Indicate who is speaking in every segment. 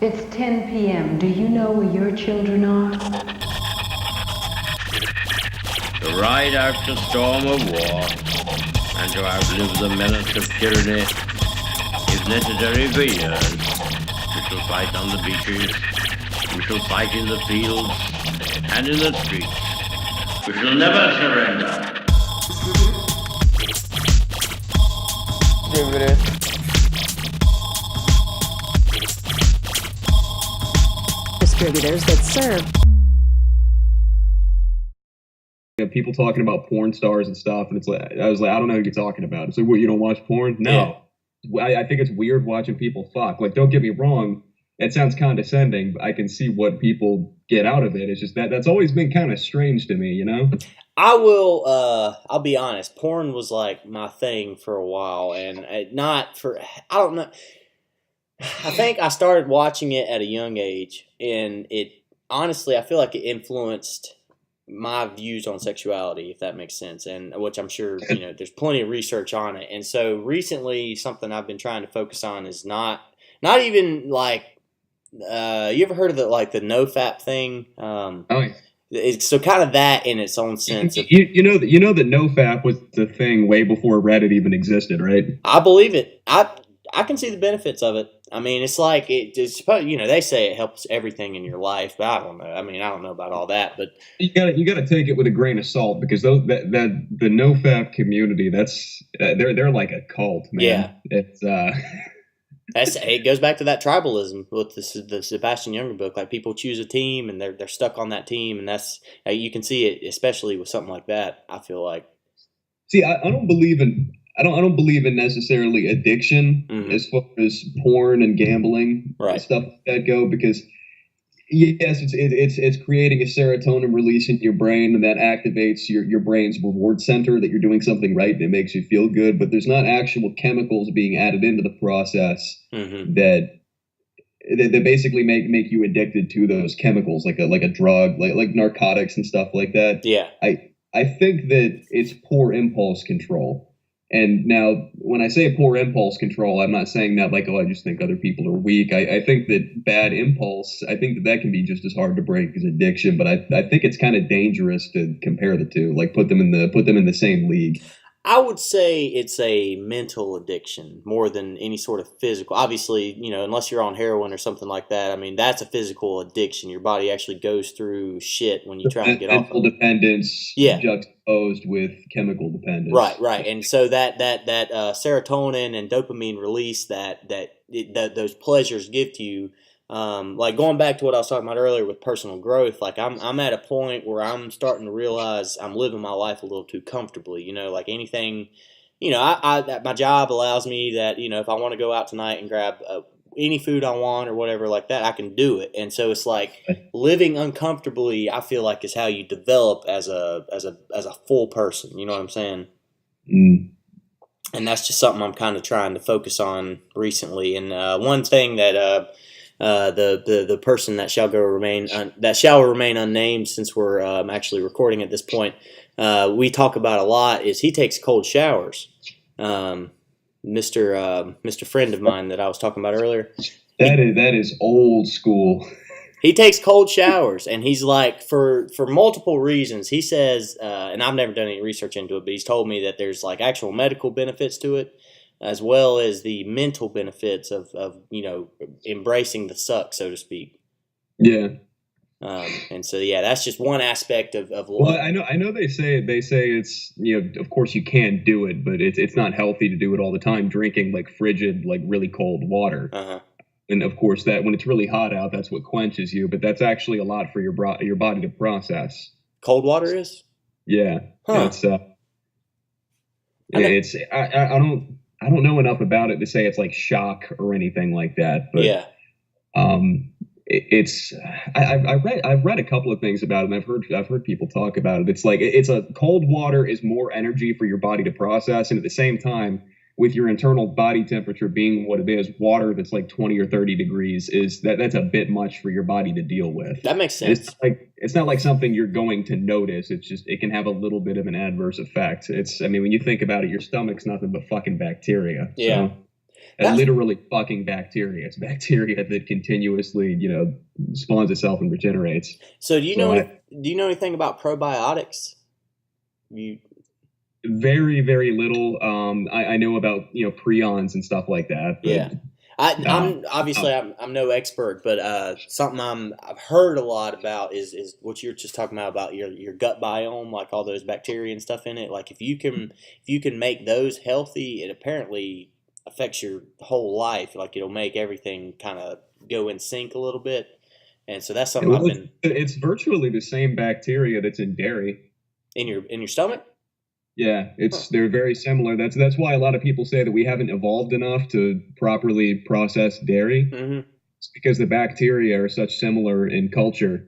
Speaker 1: It's 10 p.m. Do you know where your children are?
Speaker 2: To ride out the storm of war and to outlive the menace of tyranny, if necessary for years, we shall fight on the beaches, we shall fight in the fields and in the streets. We shall never surrender.
Speaker 3: Distributors that serve.
Speaker 4: People talking about porn stars and stuff, and it's like I was like, I don't know who you're talking about. It's like, what, you don't watch porn? No. Yeah. I think it's weird watching people fuck. Like, don't get me wrong, it sounds condescending, but I can see what people get out of it. It's just that's always been kind of strange to me, you know?
Speaker 5: I'll be honest, porn was like my thing for a while, and I don't know. I think I started watching it at a young age, and honestly, I feel like it influenced my views on sexuality, if that makes sense, and which I'm sure, there's plenty of research on it. And so recently, something I've been trying to focus on is not even like, you ever heard of the NoFap thing?
Speaker 4: Oh, yeah.
Speaker 5: It's so kind of that in its own sense.
Speaker 4: You know that NoFap was the thing way before Reddit even existed, right?
Speaker 5: I believe it. I can see the benefits of it. I mean, it's like it's supposed. They say it helps everything in your life, but I don't know. I mean, I don't know about all that, but
Speaker 4: you gotta take it with a grain of salt, because the NoFap community, they're like a cult, man.
Speaker 5: Yeah,
Speaker 4: it's
Speaker 5: it goes back to that tribalism with the Sebastian Younger book. Like, people choose a team and they're stuck on that team, and that's you can see it, especially with something like that. I feel like.
Speaker 4: See, I don't believe in necessarily addiction as far as porn and gambling and stuff like that go, because yes, it's creating a serotonin release in your brain, and that activates your brain's reward center that you're doing something right, and it makes you feel good. But there's not actual chemicals being added into the process that basically make you addicted to those chemicals, like a drug, like narcotics and stuff like that.
Speaker 5: Yeah,
Speaker 4: I think that it's poor impulse control. And now, when I say poor impulse control, I'm not saying that like, oh, I just think other people are weak. I think that bad impulse, I think that can be just as hard to break as addiction. But I think it's kind of dangerous to compare the two, like put them in the same league.
Speaker 5: I would say it's a mental addiction more than any sort of physical. Obviously, unless you're on heroin or something like that, I mean, that's a physical addiction. Your body actually goes through shit when you try to get off of it.
Speaker 4: Mental dependence juxtaposed with chemical dependence.
Speaker 5: Right. And so that serotonin and dopamine release that those pleasures give to you, like going back to what I was talking about earlier with personal growth, like I'm at a point where I'm starting to realize I'm living my life a little too comfortably. Like anything, my job allows me that, if I want to go out tonight and grab any food I want or whatever like that, I can do it. And so it's like living uncomfortably, I feel like, is how you develop as a full person. You know what I'm saying?
Speaker 4: Mm.
Speaker 5: And that's just something I'm kind of trying to focus on recently. And one thing that the person that shall remain unnamed, since we're actually recording at this point, we talk about a lot, is he takes cold showers. Mr. Friend of mine that I was talking about earlier.
Speaker 4: That is old school.
Speaker 5: He takes cold showers, and he's like, for multiple reasons. He says, and I've never done any research into it, but he's told me that there's like actual medical benefits to it, as well as the mental benefits of embracing the suck, so to speak.
Speaker 4: Yeah.
Speaker 5: And so that's just one aspect of
Speaker 4: well, I know they say it's, of course you can do it, but it's not healthy to do it all the time, drinking like frigid, like really cold water. And of course that when it's really hot out, that's what quenches you, but that's actually a lot for your body to process.
Speaker 5: Cold water is?
Speaker 4: Yeah.
Speaker 5: Huh.
Speaker 4: I don't know enough about it to say it's like shock or anything like that, but I've read a couple of things about it, and I've heard people talk about it. It's like cold water is more energy for your body to process, and at the same time, with your internal body temperature being what it is, water that's like 20 or 30 degrees that's a bit much for your body to deal with.
Speaker 5: That makes sense.
Speaker 4: It's not like something you're going to notice. It's just it can have a little bit of an adverse effect. When you think about it, your stomach's nothing but fucking bacteria.
Speaker 5: Yeah.
Speaker 4: So. literally fucking bacteria. It's bacteria that continuously, spawns itself and regenerates.
Speaker 5: So do you know anything about probiotics?
Speaker 4: Very, very little. I know about prions and stuff like that. But,
Speaker 5: yeah. I'm no expert, but something I've heard a lot about is what you're just talking about your gut biome, like all those bacteria and stuff in it. Like if you can make those healthy, it apparently affects your whole life. Like it'll make everything kind of go in sync a little bit. And so that's something
Speaker 4: It's virtually the same bacteria that's in dairy.
Speaker 5: In your stomach.
Speaker 4: Yeah, they're very similar. That's why a lot of people say that we haven't evolved enough to properly process dairy.
Speaker 5: Mm-hmm.
Speaker 4: It's because the bacteria are such similar in culture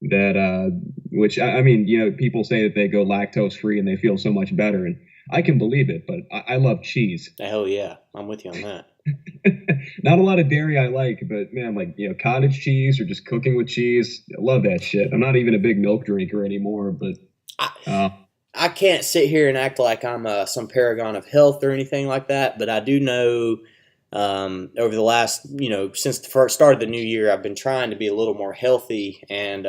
Speaker 4: that, which I mean, people say that they go lactose free and they feel so much better, and I can believe it. But I love cheese.
Speaker 5: Hell yeah, I'm with you on that.
Speaker 4: Not a lot of dairy I like, but man, like cottage cheese or just cooking with cheese, I love that shit. I'm not even a big milk drinker anymore, but.
Speaker 5: I can't sit here and act like I'm some paragon of health or anything like that, but I do know over the last, since the first start of the new year, I've been trying to be a little more healthy and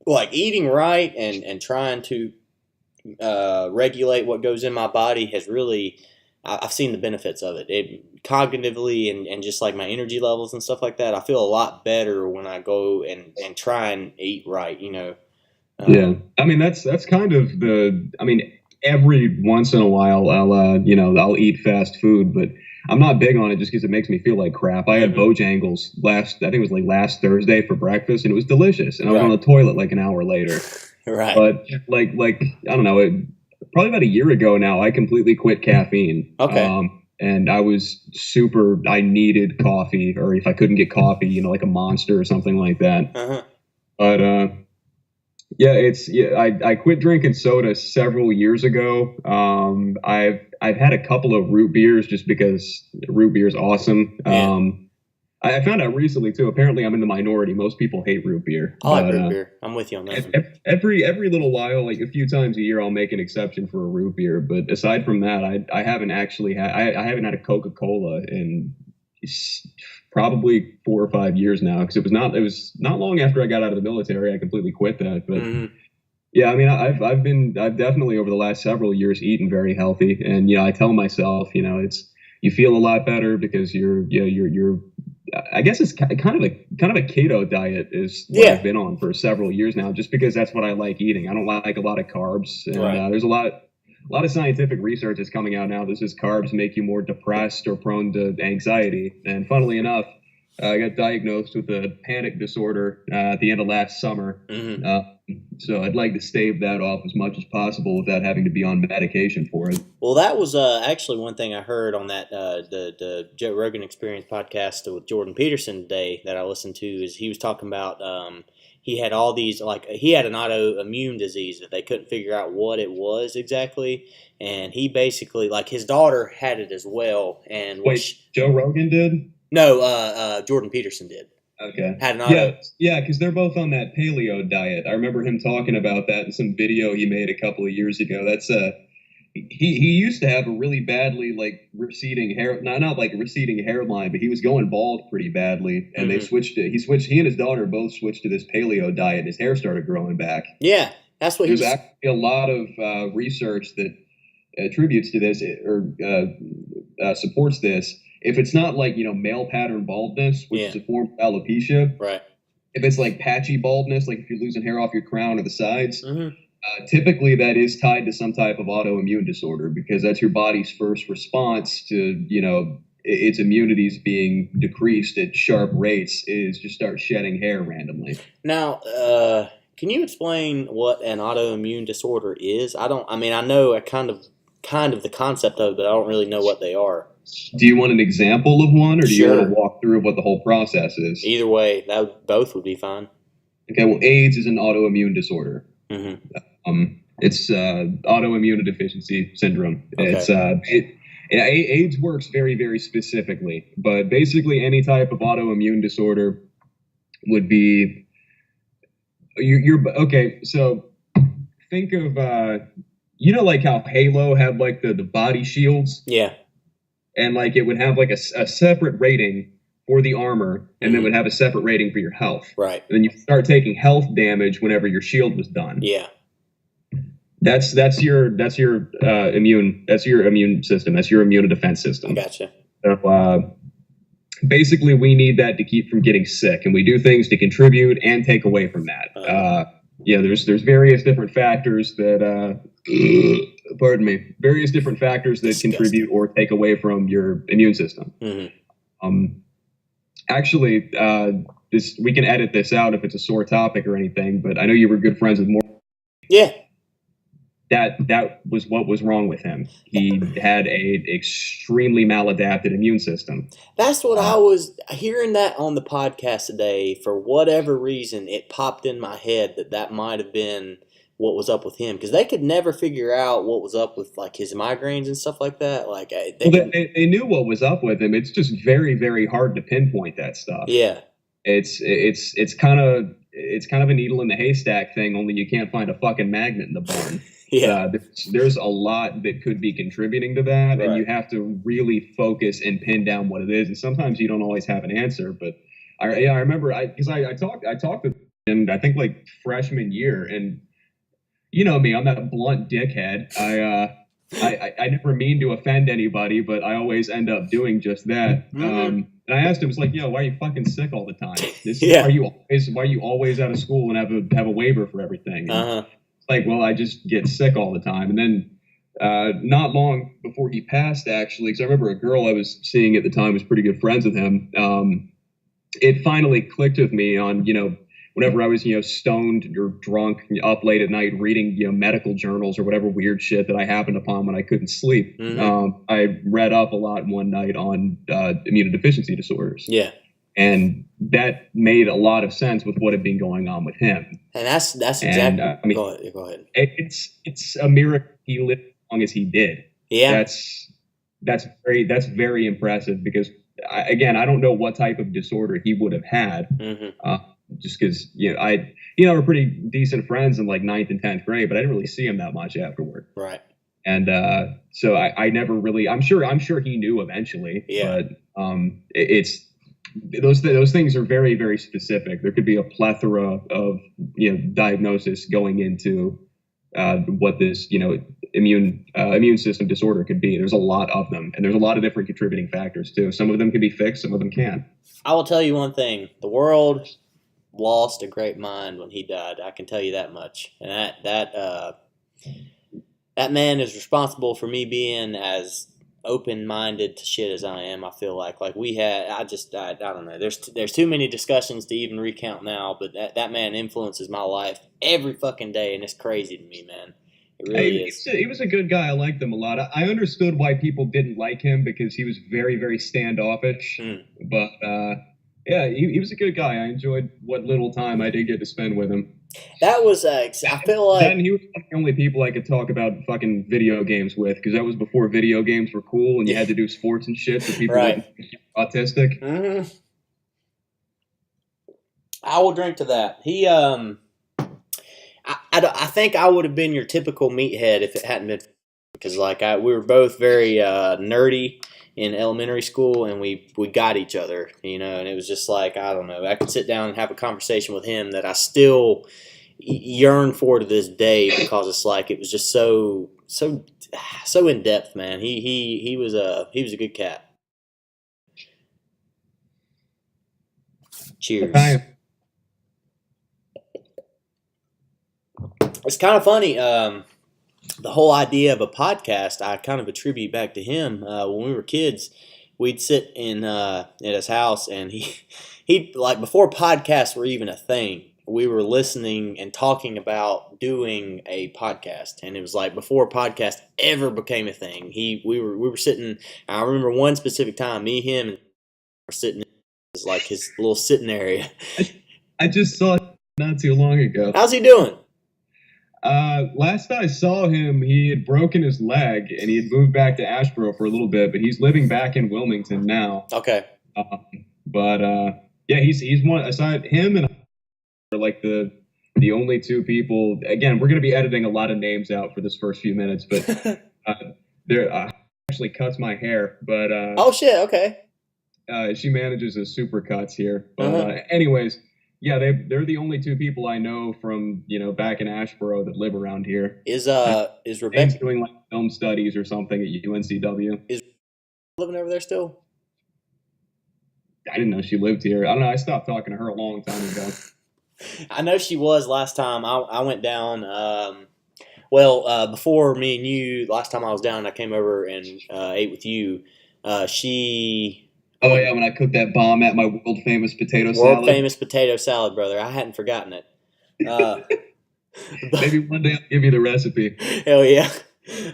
Speaker 5: like eating right and trying to regulate what goes in my body has really, I've seen the benefits of it. Cognitively and just like my energy levels and stuff like that, I feel a lot better when I go and try and eat right,
Speaker 4: Yeah, I mean that's kind of every once in a while I'll eat fast food, but I'm not big on it just because it makes me feel like crap. I had Bojangles last Thursday for breakfast, and it was delicious, and I was on the toilet like an hour later.
Speaker 5: Right.
Speaker 4: But like I don't know, probably about a year ago now, I completely quit caffeine.
Speaker 5: Okay.
Speaker 4: And I needed coffee, or if I couldn't get coffee, like a Monster or something like that.
Speaker 5: Uh-huh.
Speaker 4: But I quit drinking soda several years ago. I've had a couple of root beers just because root beer is awesome.
Speaker 5: Yeah.
Speaker 4: I found out recently too. Apparently, I'm in the minority. Most people hate root beer.
Speaker 5: I like root beer. I'm with you on that.
Speaker 4: Every little while, like a few times a year, I'll make an exception for a root beer. But aside from that, I haven't actually had. I haven't had a Coca-Cola in probably 4 or 5 years now, because it was not long after I got out of the military I completely quit that. But yeah, I mean, I've definitely over the last several years eaten very healthy, and I tell myself, you feel a lot better because you're I guess it's kind of a keto diet is what I've been on for several years now, just because that's what I like eating. I don't like a lot of carbs, and there's a lot of scientific research is coming out now that says carbs make you more depressed or prone to anxiety. And funnily enough, I got diagnosed with a panic disorder at the end of last summer. So I'd like to stave that off as much as possible without having to be on medication for it.
Speaker 5: Well, that was actually one thing I heard on that the Joe Rogan Experience podcast with Jordan Peterson today that I listened to. Is he was talking about he had all these, like, he had an autoimmune disease that they couldn't figure out what it was exactly, and he basically, like, his daughter had it as well. And
Speaker 4: Joe Rogan did?
Speaker 5: No, Jordan Peterson did.
Speaker 4: Okay.
Speaker 5: Had an auto.
Speaker 4: Yeah, because they're both on that paleo diet. I remember him talking about that in some video he made a couple of years ago. That's he used to have a really badly like receding hair, not like a receding hairline, but he was going bald pretty badly, and they switched it. He and his daughter both switched to this paleo diet, and his hair started growing back.
Speaker 5: Yeah, that's what
Speaker 4: There's actually a lot of research that attributes to this or supports this. If it's not like, male pattern baldness, which is a form of alopecia,
Speaker 5: right?
Speaker 4: If it's like patchy baldness, like if you're losing hair off your crown or the sides, typically that is tied to some type of autoimmune disorder, because that's your body's first response to, its immunities being decreased at sharp rates, is just start shedding hair randomly.
Speaker 5: Now, can you explain what an autoimmune disorder is? I know kind of the concept of it, but I don't really know what they are.
Speaker 4: Do you want an example of one, or do you want to walk through what the whole process is?
Speaker 5: Either way, both would be fine.
Speaker 4: Okay, well, AIDS is an autoimmune disorder. It's autoimmune deficiency syndrome. Okay. AIDS works very, very specifically, but basically any type of autoimmune disorder would be okay. So think of like how Halo had like the body shields.
Speaker 5: Yeah.
Speaker 4: and like it would have like a separate rating for the armor, and then would have a separate rating for your health.
Speaker 5: Right.
Speaker 4: And then you start taking health damage whenever your shield was done.
Speaker 5: Yeah.
Speaker 4: That's your immune system. That's your immune defense system.
Speaker 5: Gotcha.
Speaker 4: So basically, we need that to keep from getting sick, and we do things to contribute and take away from that. There's various different factors that various different factors that contribute or take away from your immune system. Actually, we can edit this out if it's a sore topic or anything, but I know you were good friends with Morgan.
Speaker 5: Yeah.
Speaker 4: That was what was wrong with him. He had a extremely maladapted immune system.
Speaker 5: That's what I was hearing that on the podcast today. For whatever reason, it popped in my head that might have been what was up with him, because they could never figure out what was up with like his migraines and stuff like that. Like
Speaker 4: they knew what was up with him. It's just very, very hard to pinpoint that stuff.
Speaker 5: Yeah,
Speaker 4: it's kind of a needle in the haystack thing. Only you can't find a fucking magnet in the barn.
Speaker 5: Yeah,
Speaker 4: there's a lot that could be contributing to that, and you have to really focus and pin down what it is. And sometimes you don't always have an answer. But I remember I talked to him, I think like freshman year, and you know me, I'm that blunt dickhead. I never mean to offend anybody, but I always end up doing just that. And I asked him, it's like, why are you fucking sick all the time? Why are you always out of school and have a waiver for everything? Like, well, I just get sick all the time. And then not long before he passed, actually, because I remember a girl I was seeing at the time was pretty good friends with him. It finally clicked with me on, whenever I was, stoned or drunk up late at night reading, medical journals or whatever weird shit that I happened upon when I couldn't sleep. I read up a lot one night on immunodeficiency disorders.
Speaker 5: Yeah.
Speaker 4: And that made a lot of sense with what had been going on with him.
Speaker 5: And that's exactly. Go ahead.
Speaker 4: It's a miracle he lived as long as he did.
Speaker 5: Yeah.
Speaker 4: That's very impressive, because I don't know what type of disorder he would have had. Just because we're pretty decent friends in like 9th and 10th grade, but I didn't really see him that much afterward.
Speaker 5: Right.
Speaker 4: And so I never really. I'm sure he knew eventually. Yeah. But it's those things are very, very specific. There could be a plethora of diagnosis going into what this immune system disorder could be. There's a lot of them, and there's a lot of different contributing factors too. Some of them can be fixed, some of them can't.
Speaker 5: I will tell you one thing: the world lost a great mind when he died. I can tell you that much. And that man is responsible for me being as open-minded to shit as I am. I feel like we had. I don't know. There's too many discussions to even recount now. But that man influences my life every fucking day, and it's crazy to me, man. It really is.
Speaker 4: He was a good guy. I liked him a lot. I understood why people didn't like him, because he was very, very standoffish. But yeah, he was a good guy. I enjoyed what little time I did get to spend with him.
Speaker 5: That was, I feel like...
Speaker 4: Then he was one of the only people I could talk about fucking video games with, because that was before video games were cool and you had to do sports and shit so people wouldn't think you were autistic.
Speaker 5: I will drink to that. He, I think I would have been your typical meathead if it hadn't been... Because, we were both very nerdy in elementary school, and we got each other, and it was just like, I don't know, I could sit down and have a conversation with him that I still yearn for to this day, because it's like, it was just so in depth, man. He was a good cat. Cheers. Okay. It's kind of funny. The whole idea of a podcast, I kind of attribute back to him. When we were kids, we'd sit at his house, and he like, before podcasts were even a thing, we were listening and talking about doing a podcast, and it was like before podcast ever became a thing. We were sitting. I remember one specific time, me, him, and were sitting. It was like his little sitting area.
Speaker 4: I just saw it not too long ago.
Speaker 5: How's he doing?
Speaker 4: Last I saw him, he had broken his leg, and he had moved back to Asheboro for a little bit, but he's living back in Wilmington now.
Speaker 5: Okay.
Speaker 4: Yeah, he's one, aside him and I are like the only two people. Again, we're going to be editing a lot of names out for this first few minutes, but they're actually cuts my hair, but
Speaker 5: oh shit, okay.
Speaker 4: She manages the supercuts here. But anyways, yeah, they're the only two people I know from back in Ashboro that live around here.
Speaker 5: Is
Speaker 4: Dane's
Speaker 5: Rebecca
Speaker 4: doing like film studies or something at UNCW?
Speaker 5: Is living over there still?
Speaker 4: I didn't know she lived here. I don't know. I stopped talking to her a long time ago.
Speaker 5: I know she was last time I went down. Before me and you, last time I was down, I came over and ate with you. She.
Speaker 4: Oh yeah, when I cooked that bomb at my world famous potato salad.
Speaker 5: World famous potato salad, brother. I hadn't forgotten it.
Speaker 4: Maybe one day I'll give you the recipe.
Speaker 5: Hell yeah.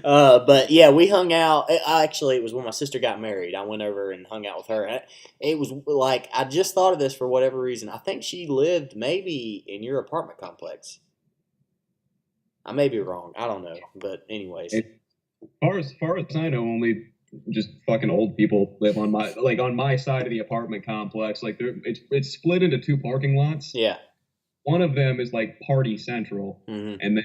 Speaker 5: But yeah, we hung out. Actually, it was when my sister got married. I went over and hung out with her. It was like, I just thought of this for whatever reason. I think she lived maybe in your apartment complex. I may be wrong. I don't know. But anyways.
Speaker 4: As far as I know, only just fucking old people live on my side of the apartment complex. Like it's split into two parking lots.
Speaker 5: Yeah. One
Speaker 4: of them is like party central, and then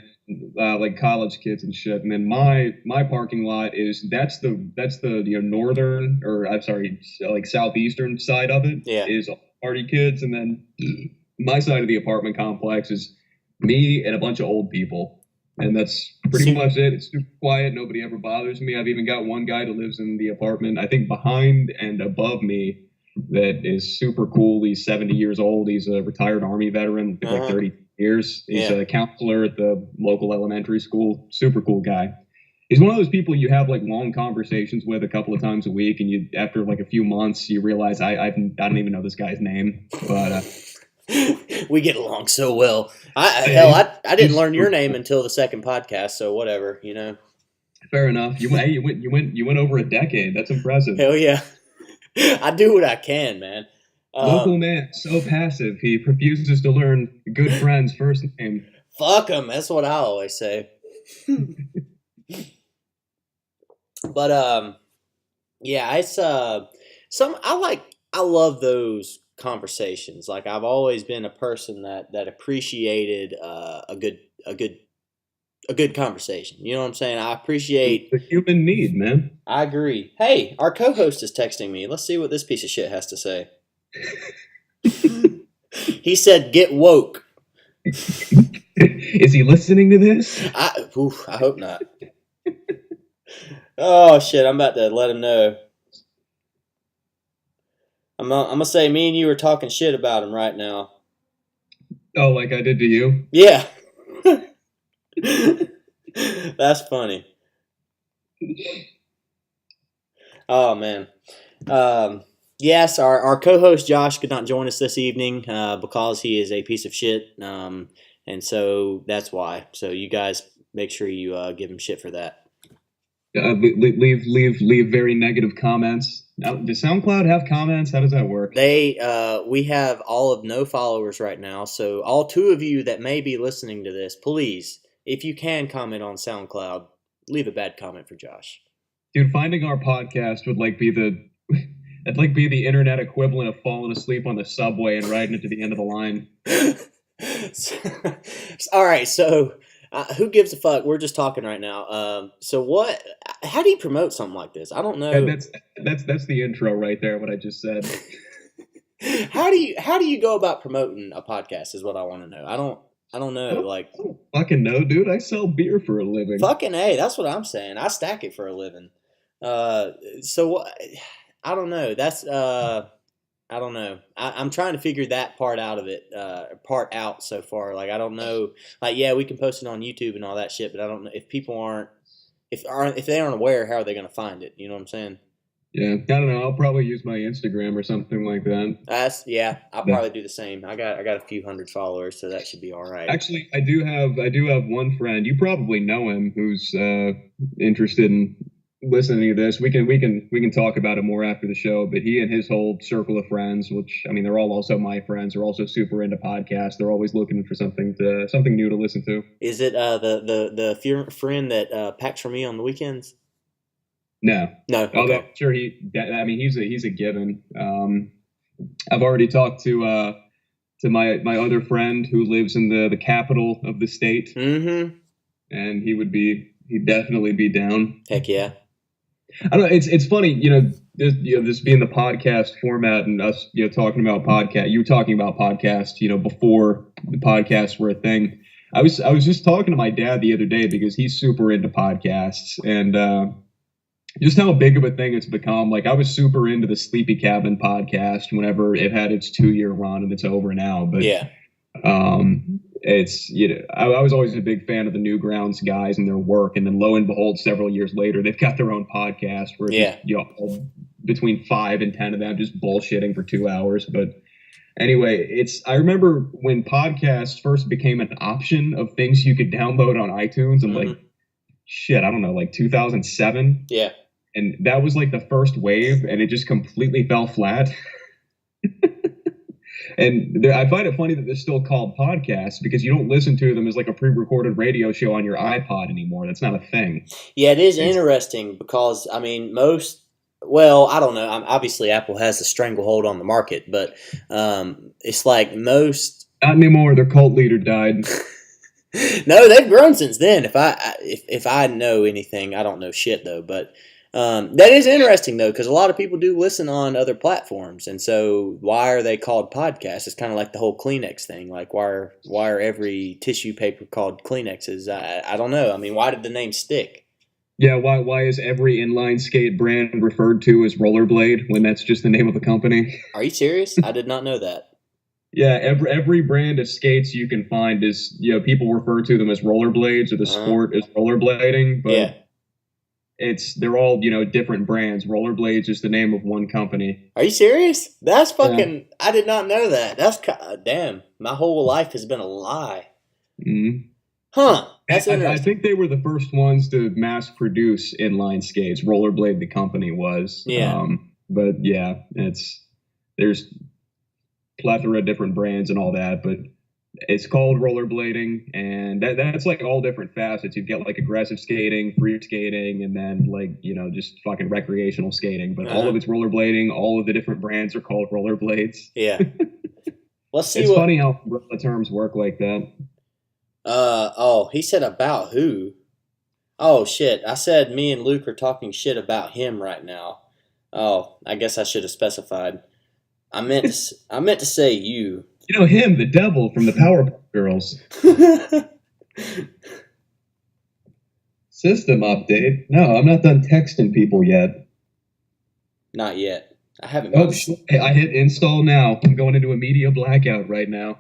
Speaker 4: like college kids and shit. And then my parking lot that's the northern, or I'm sorry, like southeastern side of it is party kids, and then my side of the apartment complex is me and a bunch of old people. And that's pretty much it. It's super quiet. Nobody ever bothers me. I've even got one guy that lives in the apartment, I think behind and above me, that is super cool. He's 70 years old. He's a retired Army veteran, like 30 years. He's a counselor at the local elementary school. Super cool guy. He's one of those people you have like long conversations with a couple of times a week, and you after like a few months you realize I don't even know this guy's name, but.
Speaker 5: We get along so well. I didn't learn your name until the second podcast, so whatever,
Speaker 4: Fair enough. You went over a decade. That's impressive.
Speaker 5: Hell yeah. I do what I can, man.
Speaker 4: Local man, so passive. He refuses to learn good friend's first name.
Speaker 5: Fuck him. That's what I always say. But yeah, it's I love those conversations. Like I've always been a person that appreciated a good conversation. You know what I'm saying? I appreciate
Speaker 4: the human need, man.
Speaker 5: I agree. Hey, our co-host is texting me. Let's see what this piece of shit has to say. He said, "Get woke."
Speaker 4: Is he listening to this?
Speaker 5: I hope not. Oh shit! I'm about to let him know. I'm gonna say me and you are talking shit about him right now.
Speaker 4: Oh, like I did to you?
Speaker 5: Yeah. That's funny. Oh man. Yes, our co-host Josh could not join us this evening because he is a piece of shit, and so that's why. So you guys make sure you give him shit for that.
Speaker 4: Leave very negative comments. Now, does SoundCloud have comments? How does that work?
Speaker 5: We have all of no followers right now, so all two of you that may be listening to this, please, if you can comment on SoundCloud, leave a bad comment for Josh.
Speaker 4: Dude, finding our podcast would be the internet equivalent of falling asleep on the subway and riding it to the end of the line.
Speaker 5: All right, so who gives a fuck? We're just talking right now. So how do you promote something like this? I don't know.
Speaker 4: Yeah, that's the intro right there. What I just said.
Speaker 5: How do you go about promoting a podcast? Is what I want to know. I don't know. I don't
Speaker 4: fucking know, dude. I sell beer for a living.
Speaker 5: Fucking A. That's what I'm saying. I stack it for a living. So I don't know. That's I don't know. I'm trying to figure that part out so far. Like I don't know. Like yeah, we can post it on YouTube and all that shit, but I don't know if people aren't aware, how are they going to find it? You know what I'm saying?
Speaker 4: Yeah, I don't know. I'll probably use my Instagram or something like that.
Speaker 5: I'll probably do the same. I got a few hundred followers, so that should be all right.
Speaker 4: Actually, I do have one friend. You probably know him who's interested in listening to this. We can talk about it more after the show. But he and his whole circle of friends, which I mean, they're all also my friends, are also super into podcasts. They're always looking for something new to listen to.
Speaker 5: Is it the friend that packs for me on the weekends?
Speaker 4: No.
Speaker 5: Okay.
Speaker 4: Although sure he's a given. I've already talked to my other friend who lives in the capital of the state.
Speaker 5: Mm-hmm.
Speaker 4: And he'd definitely be down.
Speaker 5: Heck yeah.
Speaker 4: I don't know. It's funny, this being the podcast format and us, talking about podcast. You were talking about podcast, before the podcasts were a thing. I was just talking to my dad the other day because he's super into podcasts and just how big of a thing it's become. Like I was super into the Sleepy Cabin podcast whenever it had its 2-year run and it's over now. But
Speaker 5: yeah.
Speaker 4: It's I was always a big fan of the Newgrounds guys and their work, and then lo and behold, several years later, they've got their own podcast where just, between 5 and 10 of them just bullshitting for 2 hours. But anyway, I remember when podcasts first became an option of things you could download on iTunes, and like shit, I don't know, like 2007.
Speaker 5: Yeah,
Speaker 4: and that was like the first wave, and it just completely fell flat. And I find it funny that they're still called podcasts because you don't listen to them as like a pre-recorded radio show on your iPod anymore. That's not a thing.
Speaker 5: Yeah, it is interesting because, I mean, I don't know. Obviously, Apple has a stranglehold on the market, but it's like most...
Speaker 4: Not anymore. Their cult leader died.
Speaker 5: No, they've grown since then. If I know anything, I don't know shit, though, but... that is interesting, though, because a lot of people do listen on other platforms. And so why are they called podcasts? It's kind of like the whole Kleenex thing. Like, why are every tissue paper called Kleenexes? I don't know. I mean, why did the name stick?
Speaker 4: Yeah, why is every inline skate brand referred to as Rollerblade when that's just the name of the company?
Speaker 5: Are you serious? I did not know that.
Speaker 4: Yeah, every brand of skates you can find is, people refer to them as rollerblades or the sport is rollerblading. But
Speaker 5: yeah.
Speaker 4: They're all, different brands. Rollerblades is the name of one company.
Speaker 5: Are you serious? That's fucking, yeah. I did not know that. That's, damn, my whole life has been a lie.
Speaker 4: Mm-hmm.
Speaker 5: Huh. That's interesting.
Speaker 4: I think they were the first ones to mass produce inline skates. Rollerblade, the company, was.
Speaker 5: Yeah.
Speaker 4: But yeah, there's plethora of different brands and all that, but it's called rollerblading, and that's like all different facets. You've got like aggressive skating, free skating, and then like, just fucking recreational skating. But all of it's rollerblading. All of the different brands are called rollerblades.
Speaker 5: Yeah. Let's see.
Speaker 4: It's funny how the terms work like that.
Speaker 5: He said about who? Oh, shit. I said me and Luke are talking shit about him right now. Oh, I guess I should have specified. I meant to say you.
Speaker 4: Him, the devil from the Powerpuff Girls. System update. No, I'm not done texting people yet.
Speaker 5: Not yet. I haven't.
Speaker 4: Oh, I hit install now. I'm going into a media blackout right now.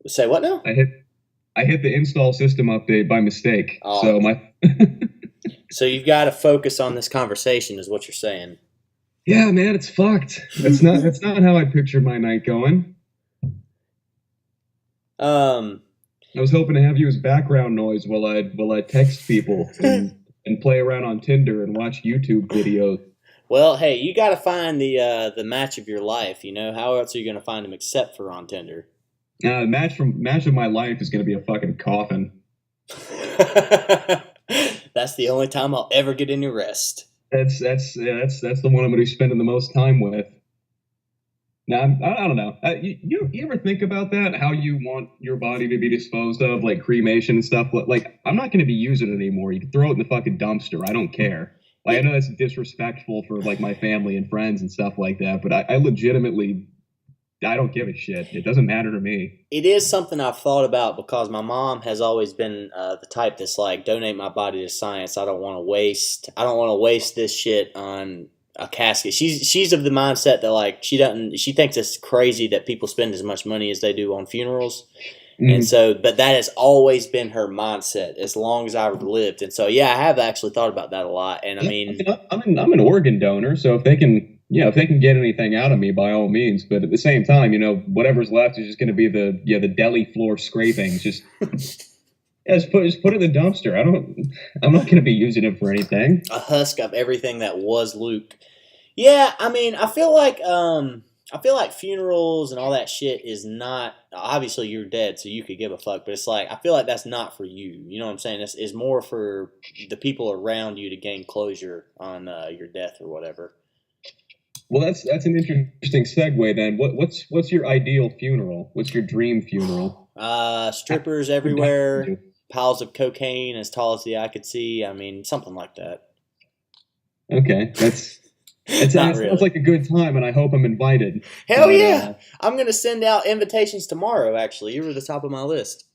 Speaker 5: Say what now?
Speaker 4: I hit the install system update by mistake.
Speaker 5: Oh.
Speaker 4: So
Speaker 5: So you've got to focus on this conversation, is what you're saying.
Speaker 4: Yeah, man, it's fucked. That's not how I pictured my night going.
Speaker 5: I
Speaker 4: was hoping to have you as background noise while I text people and play around on Tinder and watch YouTube videos.
Speaker 5: Well, hey, you got to find the match of your life. How else are you going to find them except for on Tinder?
Speaker 4: Match of my life is going to be a fucking coffin.
Speaker 5: That's the only time I'll ever get any rest.
Speaker 4: That's the one I'm going to be spending the most time with. Now, I don't know. You ever think about that? How you want your body to be disposed of, like cremation and stuff? Like, I'm not going to be using it anymore. You can throw it in the fucking dumpster. I don't care. Like, I know that's disrespectful for like my family and friends and stuff like that, but I legitimately, I don't give a shit. It doesn't matter to me.
Speaker 5: It is something I've thought about because my mom has always been the type that's like, donate my body to science. I don't want to waste this shit on a casket. She's of the mindset that like she thinks it's crazy that people spend as much money as they do on funerals. And so, but that has always been her mindset as long as I've lived. And so, yeah, I have actually thought about that a lot. And I mean,
Speaker 4: I'm an organ donor, so if they can get anything out of me, by all means. But at the same time, whatever's left is just going to be the deli floor scrapings. Just put it in the dumpster. I'm not going to be using it for anything.
Speaker 5: A husk of everything that was Luke. Yeah, I mean, I feel like funerals and all that shit is not, obviously you're dead, so you could give a fuck, but it's like, I feel like that's not for you. You know what I'm saying? It's more for the people around you to gain closure on your death or whatever.
Speaker 4: Well, that's an interesting segue then. What's your ideal funeral? What's your dream funeral?
Speaker 5: Strippers everywhere, piles of cocaine as tall as the eye could see. I mean, something like that.
Speaker 4: Okay, it sounds like a good time, and I hope I'm invited.
Speaker 5: Hell yeah! I'm gonna send out invitations tomorrow. Actually, you were the top of my list.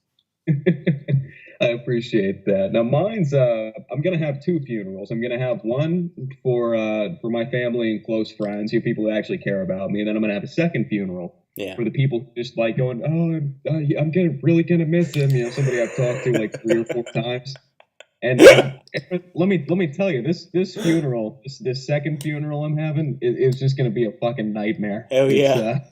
Speaker 4: I appreciate that. Now mine's I'm gonna have two funerals. I'm gonna have one for my family and close friends, people that actually care about me, and then I'm gonna have a second funeral for the people just like going, I'm really gonna miss him. Somebody I've talked to like 3 or 4 times. And let me tell you, this funeral, this second funeral I'm having is just gonna be a fucking nightmare.
Speaker 5: Oh yeah.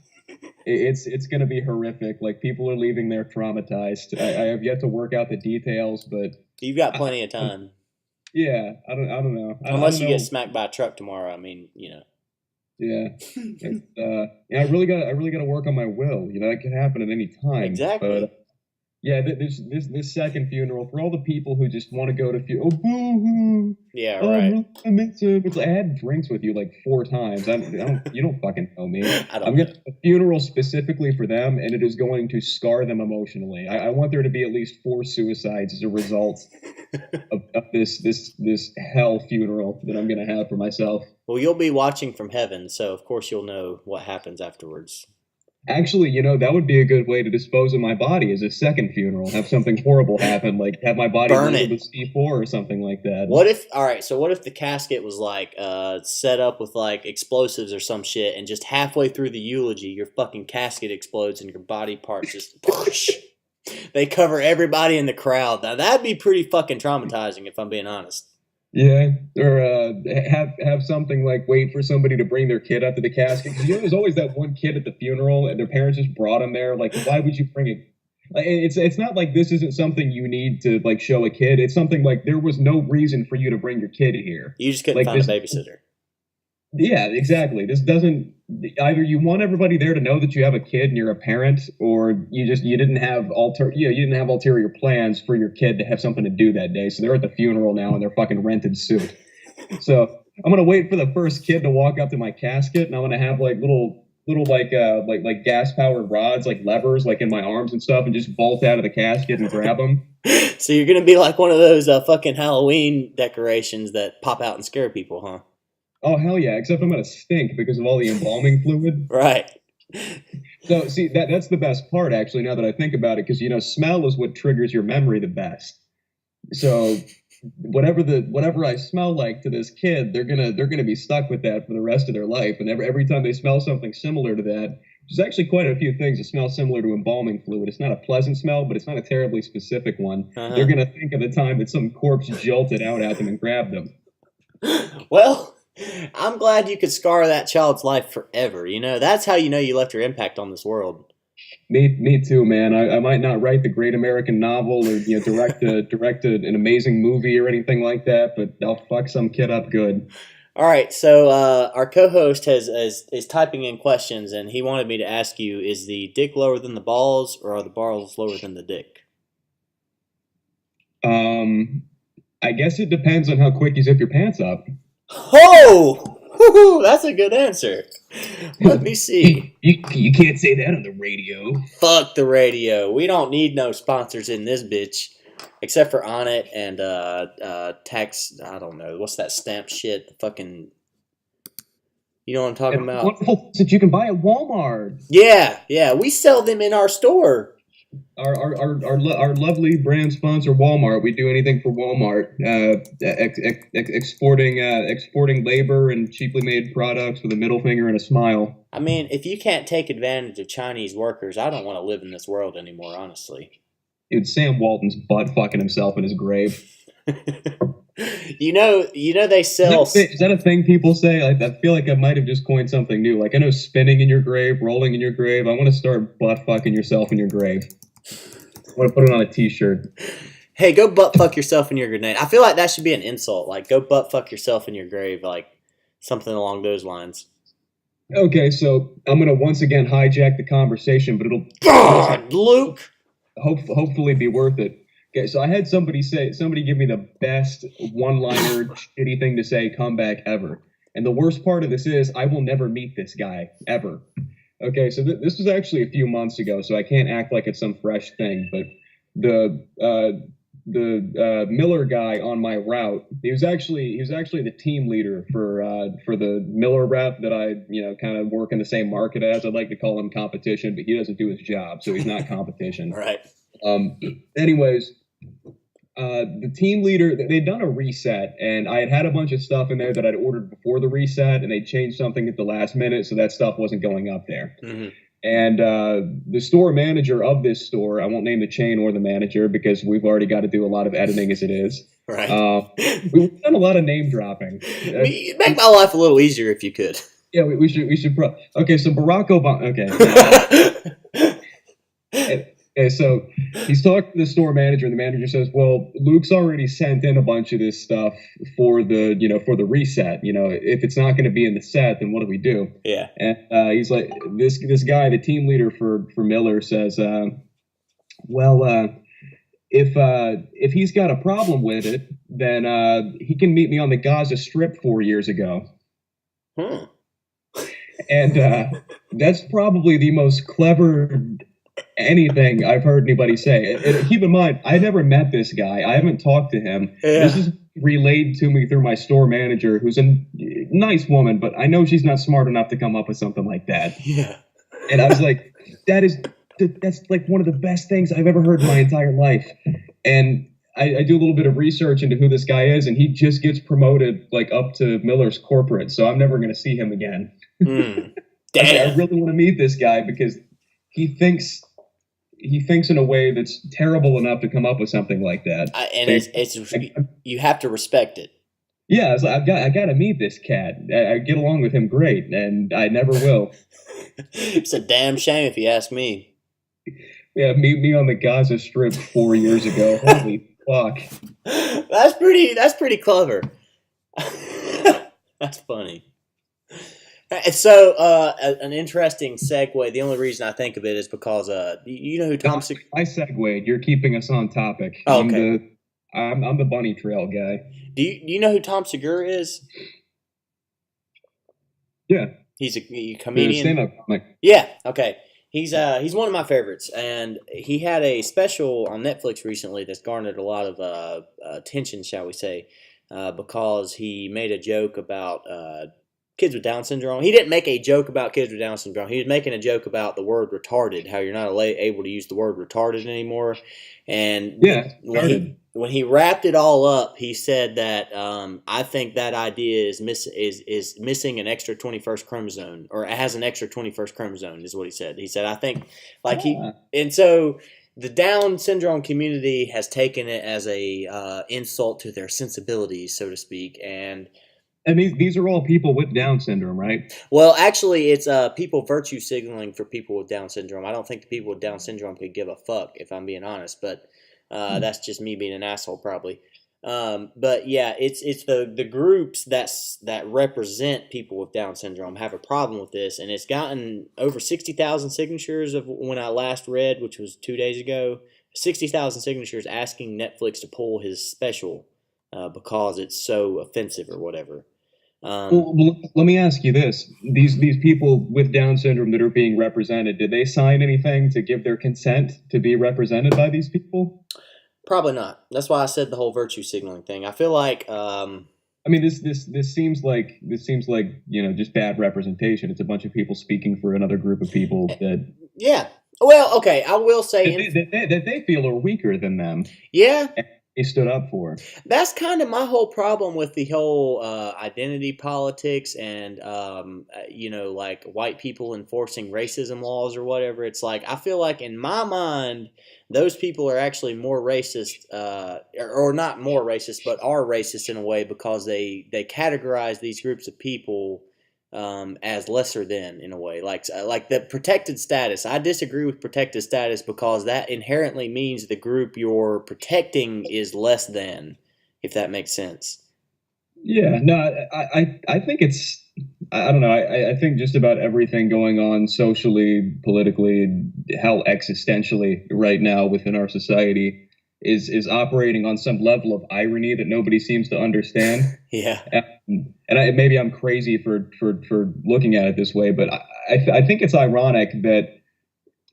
Speaker 4: It's going to be horrific. Like, people are leaving there traumatized. I have yet to work out the details, but
Speaker 5: you've got plenty of time.
Speaker 4: Yeah, I don't know.
Speaker 5: Unless you get smacked by a truck tomorrow. I mean,
Speaker 4: Yeah, I really got to work on my will. That could happen at any time.
Speaker 5: Exactly.
Speaker 4: But, yeah, this second funeral, for all the people who just want to go to boo-hoo.
Speaker 5: Yeah, right.
Speaker 4: I had drinks with you like 4 times. You don't fucking know me. I'm getting a funeral specifically for them, and it is going to scar them emotionally. I want there to be at least 4 suicides as a result of this hell funeral that I'm going to have for myself.
Speaker 5: Well, you'll be watching from heaven, so of course you'll know what happens afterwards.
Speaker 4: Actually, that would be a good way to dispose of my body, as a second funeral. Have something horrible happen, like have my body burn with C4 or something like that.
Speaker 5: What if the casket was like set up with like explosives or some shit, and just halfway through the eulogy, your fucking casket explodes and your body parts just they cover everybody in the crowd. Now that'd be pretty fucking traumatizing, if I'm being honest.
Speaker 4: Yeah, or have something like wait for somebody to bring their kid up to the casket. Because there's always that one kid at the funeral, and their parents just brought him there. Like, why would you bring it? It's not like this isn't something you need to like show a kid. It's something like there was no reason for you to bring your kid here.
Speaker 5: You just couldn't find a babysitter.
Speaker 4: Yeah, exactly. This doesn't. Either you want everybody there to know that you have a kid and you're a parent, or you didn't have ulterior plans for your kid to have something to do that day. So they're at the funeral now in their fucking rented suit. So I'm gonna wait for the first kid to walk up to my casket, and I'm gonna have like little like gas powered rods, like levers, like in my arms and stuff, and just bolt out of the casket and grab them.
Speaker 5: So you're gonna be like one of those fucking Halloween decorations that pop out and scare people, huh?
Speaker 4: Oh, hell yeah, except I'm going to stink because of all the embalming fluid.
Speaker 5: Right.
Speaker 4: So, see, that's the best part, actually, now that I think about it, because, smell is what triggers your memory the best. So, whatever I smell like to this kid, they're gonna be stuck with that for the rest of their life. And every time they smell something similar to that, there's actually quite a few things that smell similar to embalming fluid. It's not a pleasant smell, but it's not a terribly specific one. Uh-huh. They're going to think of the time that some corpse jolted out at them and grabbed them.
Speaker 5: Well, I'm glad you could scar that child's life forever. That's how you left your impact on this world.
Speaker 4: Me too, man. I might not write the great American novel or direct an amazing movie or anything like that, but I'll fuck some kid up good.
Speaker 5: All right, so our co-host is typing in questions, and he wanted me to ask you: is the dick lower than the balls, or are the balls lower than the dick?
Speaker 4: I guess it depends on how quick you zip your pants up.
Speaker 5: Oh, that's a good answer. Let me see.
Speaker 4: You can't say that on the radio.
Speaker 5: Fuck the radio. We don't need no sponsors in this bitch. Except for Onnit and tax, I don't know. What's that stamp shit? The fucking, you know what I'm talking about?
Speaker 4: Wonderful that you can buy at Walmart.
Speaker 5: Yeah. We sell them in our store.
Speaker 4: Our lovely brand sponsor, Walmart. We do anything for Walmart. Exporting labor and cheaply made products with a middle finger and a smile.
Speaker 5: I mean, if you can't take advantage of Chinese workers, I don't want to live in this world anymore, honestly.
Speaker 4: Dude, Sam Walton's butt fucking himself in his grave.
Speaker 5: They sell.
Speaker 4: Is that a thing people say? I feel like I might have just coined something new. Like, I know spinning in your grave, rolling in your grave. I want to start butt fucking yourself in your grave. I want to put it on a t-shirt.
Speaker 5: Hey, go butt fuck yourself in your grenade. I feel like that should be an insult. Like, go butt fuck yourself in your grave. Like, something along those lines.
Speaker 4: Okay, so I'm going to once again hijack the conversation, but it'll...
Speaker 5: God, Luke!
Speaker 4: Hopefully be worth it. Okay, so I had somebody give me the best one-liner shitty thing to say comeback ever. And the worst part of this is I will never meet this guy, ever. Okay, so this was actually a few months ago, so I can't act like it's some fresh thing, but Miller guy on my route. He was actually the team leader for the Miller rep that I kind of work in the same market as. I'd like to call him competition, but he doesn't do his job, so he's not competition.
Speaker 5: Right.
Speaker 4: Anyways, the team leader, they'd done a reset, and I had a bunch of stuff in there that I'd ordered before the reset, and they changed something at the last minute, so that stuff wasn't going up there.
Speaker 5: Mm-hmm.
Speaker 4: And the store manager of this store, I won't name the chain or the manager because we've already got to do a lot of editing as it is.
Speaker 5: Right.
Speaker 4: We've done a lot of name dropping.
Speaker 5: Make my life a little easier if you could.
Speaker 4: Yeah, we should. Okay, so Barack Obama. Okay. Okay, so he's talking to the store manager, and the manager says, "Well, Luke's already sent in a bunch of this stuff for the reset. If it's not going to be in the set, then what do we do?"
Speaker 5: Yeah.
Speaker 4: And he's like, this guy, the team leader for Miller, says, if he's got a problem with it, then he can meet me on the Gaza Strip 4 years ago." And that's probably the most clever anything I've heard anybody say. And keep in mind, I never met this guy. I haven't talked to him. Yeah. This is relayed to me through my store manager, who's a nice woman, but I know she's not smart enough to come up with something like that.
Speaker 5: Yeah.
Speaker 4: And I was like, that's like one of the best things I've ever heard in my entire life. And I do a little bit of research into who this guy is, and he just gets promoted like up to Miller's corporate, so I'm never going to see him again.
Speaker 5: Damn.
Speaker 4: I really want to meet this guy because he thinks in a way that's terrible enough to come up with something like that.
Speaker 5: You have to respect it.
Speaker 4: Yeah, I was like, I got to meet this cat. I get along with him great, and I never will.
Speaker 5: It's a damn shame if you ask me.
Speaker 4: Yeah, meet me on the Gaza Strip 4 years ago. Holy fuck.
Speaker 5: That's pretty clever. That's funny. So, an interesting segue. The only reason I think of it is because you know who Tom Segura.
Speaker 4: I segued. You're keeping us on topic.
Speaker 5: Oh, okay.
Speaker 4: I'm the bunny trail guy.
Speaker 5: Do you know who Tom Segura is?
Speaker 4: Yeah.
Speaker 5: He's a comedian.
Speaker 4: Stand-up comic.
Speaker 5: Yeah. Okay. He's one of my favorites, and he had a special on Netflix recently that's garnered a lot of attention, shall we say, because he made a joke about kids with Down syndrome. He didn't make a joke about kids with Down syndrome. He was making a joke about the word retarded, how you're not able to use the word retarded anymore. And when he wrapped it all up, he said that I think that idea is missing an extra 21st chromosome, or it has an extra 21st chromosome, is what he said. He said, I think, and so the Down syndrome community has taken it as a insult to their sensibilities, so to speak, and
Speaker 4: these are all people with Down syndrome, right?
Speaker 5: Well, actually, it's people virtue signaling for people with Down syndrome. I don't think the people with Down syndrome could give a fuck, if I'm being honest, but that's just me being an asshole, probably. But yeah, it's the groups that represent people with Down syndrome have a problem with this, and it's gotten over 60,000 signatures of when I last read, which was 2 days ago. 60,000 signatures asking Netflix to pull his special because it's so offensive or whatever.
Speaker 4: Well, let me ask you this: these people with Down syndrome that are being represented, did they sign anything to give their consent to be represented by these people?
Speaker 5: Probably not. That's why I said the whole virtue signaling thing. I feel like
Speaker 4: this seems like just bad representation. It's a bunch of people speaking for another group of people that.
Speaker 5: Yeah. Well, okay. I will say
Speaker 4: that they feel are weaker than them.
Speaker 5: Yeah.
Speaker 4: They stood up for.
Speaker 5: That's kind of my whole problem with the whole identity politics and like white people enforcing racism laws or whatever. It's like I feel like in my mind those people are actually more racist or not more racist but are racist in a way because they categorize these groups of people as lesser than, in a way, like the protected status. I disagree with protected status because that inherently means the group you're protecting is less than, if that makes sense.
Speaker 4: Yeah, no, I think it's, I don't know. I think just about everything going on socially, politically, hell, existentially right now within our society is operating on some level of irony that nobody seems to understand.
Speaker 5: Yeah.
Speaker 4: And maybe I'm crazy for looking at it this way, but I think it's ironic that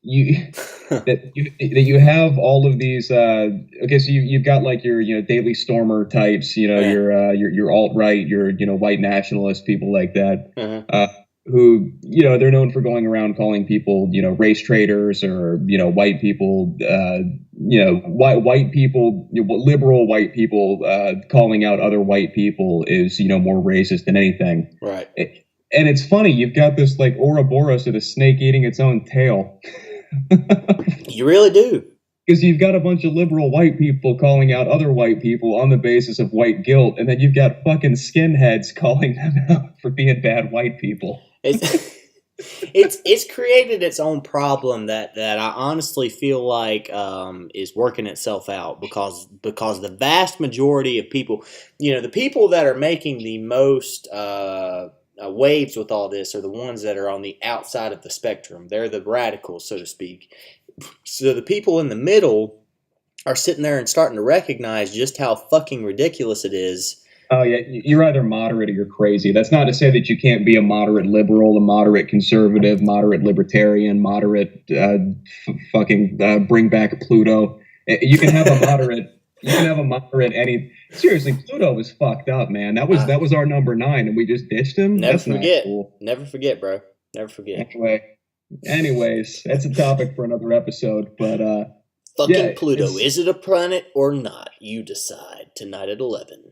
Speaker 4: you have all of these. Okay, so you've got like your Daily Stormer types, your alt right, your white nationalist people like that, who they're known for going around calling people race traitors, or white people, white people, liberal white people, calling out other white people is more racist than anything.
Speaker 5: Right.
Speaker 4: And it's funny, you've got this like Ouroboros of a snake eating its own tail.
Speaker 5: You really do.
Speaker 4: Because you've got a bunch of liberal white people calling out other white people on the basis of white guilt, and then you've got fucking skinheads calling them out for being bad white people.
Speaker 5: It's created its own problem that I honestly feel like is working itself out, because the vast majority of people, the people that are making the most waves with all this are the ones that are on the outside of the spectrum. They're the radicals, so to speak. So the people in the middle are sitting there and starting to recognize just how fucking ridiculous it is.
Speaker 4: Oh, yeah, you're either moderate or you're crazy. That's not to say that you can't be a moderate liberal, a moderate conservative, moderate libertarian, moderate bring back Pluto. You can have a moderate. You can have a moderate any. Seriously, Pluto was fucked up, man. That was our number 9, and we just ditched him.
Speaker 5: Never forget. Cool. Never forget, bro. Never forget.
Speaker 4: Anyways, that's a topic for another episode. But
Speaker 5: fucking Pluto, is it a planet or not? You decide tonight at 11.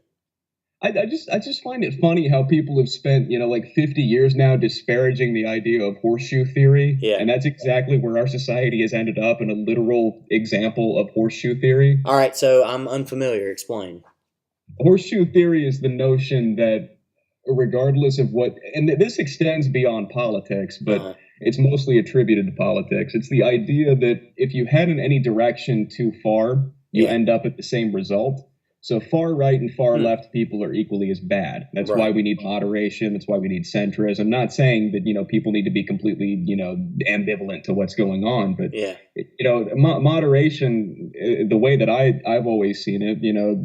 Speaker 4: I just find it funny how people have spent, like 50 years now disparaging the idea of horseshoe theory.
Speaker 5: Yeah.
Speaker 4: And that's exactly where our society has ended up, in a literal example of horseshoe theory.
Speaker 5: All right, so I'm unfamiliar. Explain.
Speaker 4: Horseshoe theory is the notion that regardless of what, and this extends beyond politics, but it's mostly attributed to politics. It's the idea that if you head in any direction too far, you end up at the same result. So far right and far left people are equally as bad. That's why we need moderation. That's why we need centrism. I'm not saying that, people need to be completely, ambivalent to what's going on. But, moderation, the way that I've always seen it,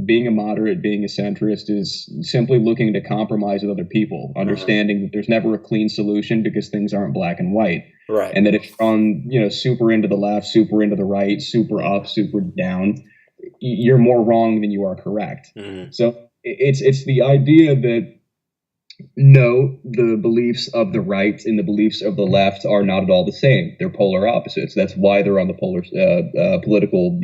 Speaker 4: being a moderate, being a centrist is simply looking to compromise with other people, understanding that there's never a clean solution because things aren't black and white.
Speaker 5: Right.
Speaker 4: And that if you're on, super into the left, super into the right, super up, super down, you're more wrong than you are correct. So it's the idea that no, the beliefs of the right and the beliefs of the left are not at all the same. They're polar opposites. That's why they're on the polar political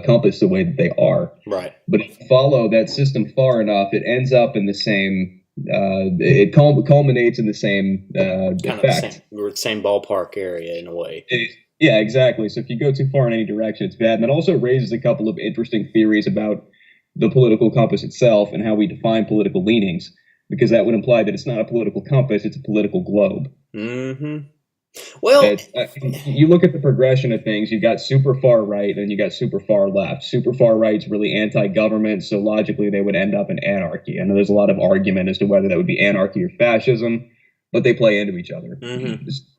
Speaker 4: compass the way that they are.
Speaker 5: Right.
Speaker 4: But if you follow that system far enough, it ends up in the same. It culminates in the same effect.
Speaker 5: The same ballpark area in a way.
Speaker 4: Yeah, exactly. So if you go too far in any direction, it's bad. And that also raises a couple of interesting theories about the political compass itself and how we define political leanings, because that would imply that it's not a political compass, it's a political globe.
Speaker 5: Mm-hmm. Well,
Speaker 4: you look at the progression of things, you've got super far right and you got super far left. Super far right's really anti-government, so logically they would end up in anarchy. I know there's a lot of argument as to whether that would be anarchy or fascism, but they play into each other.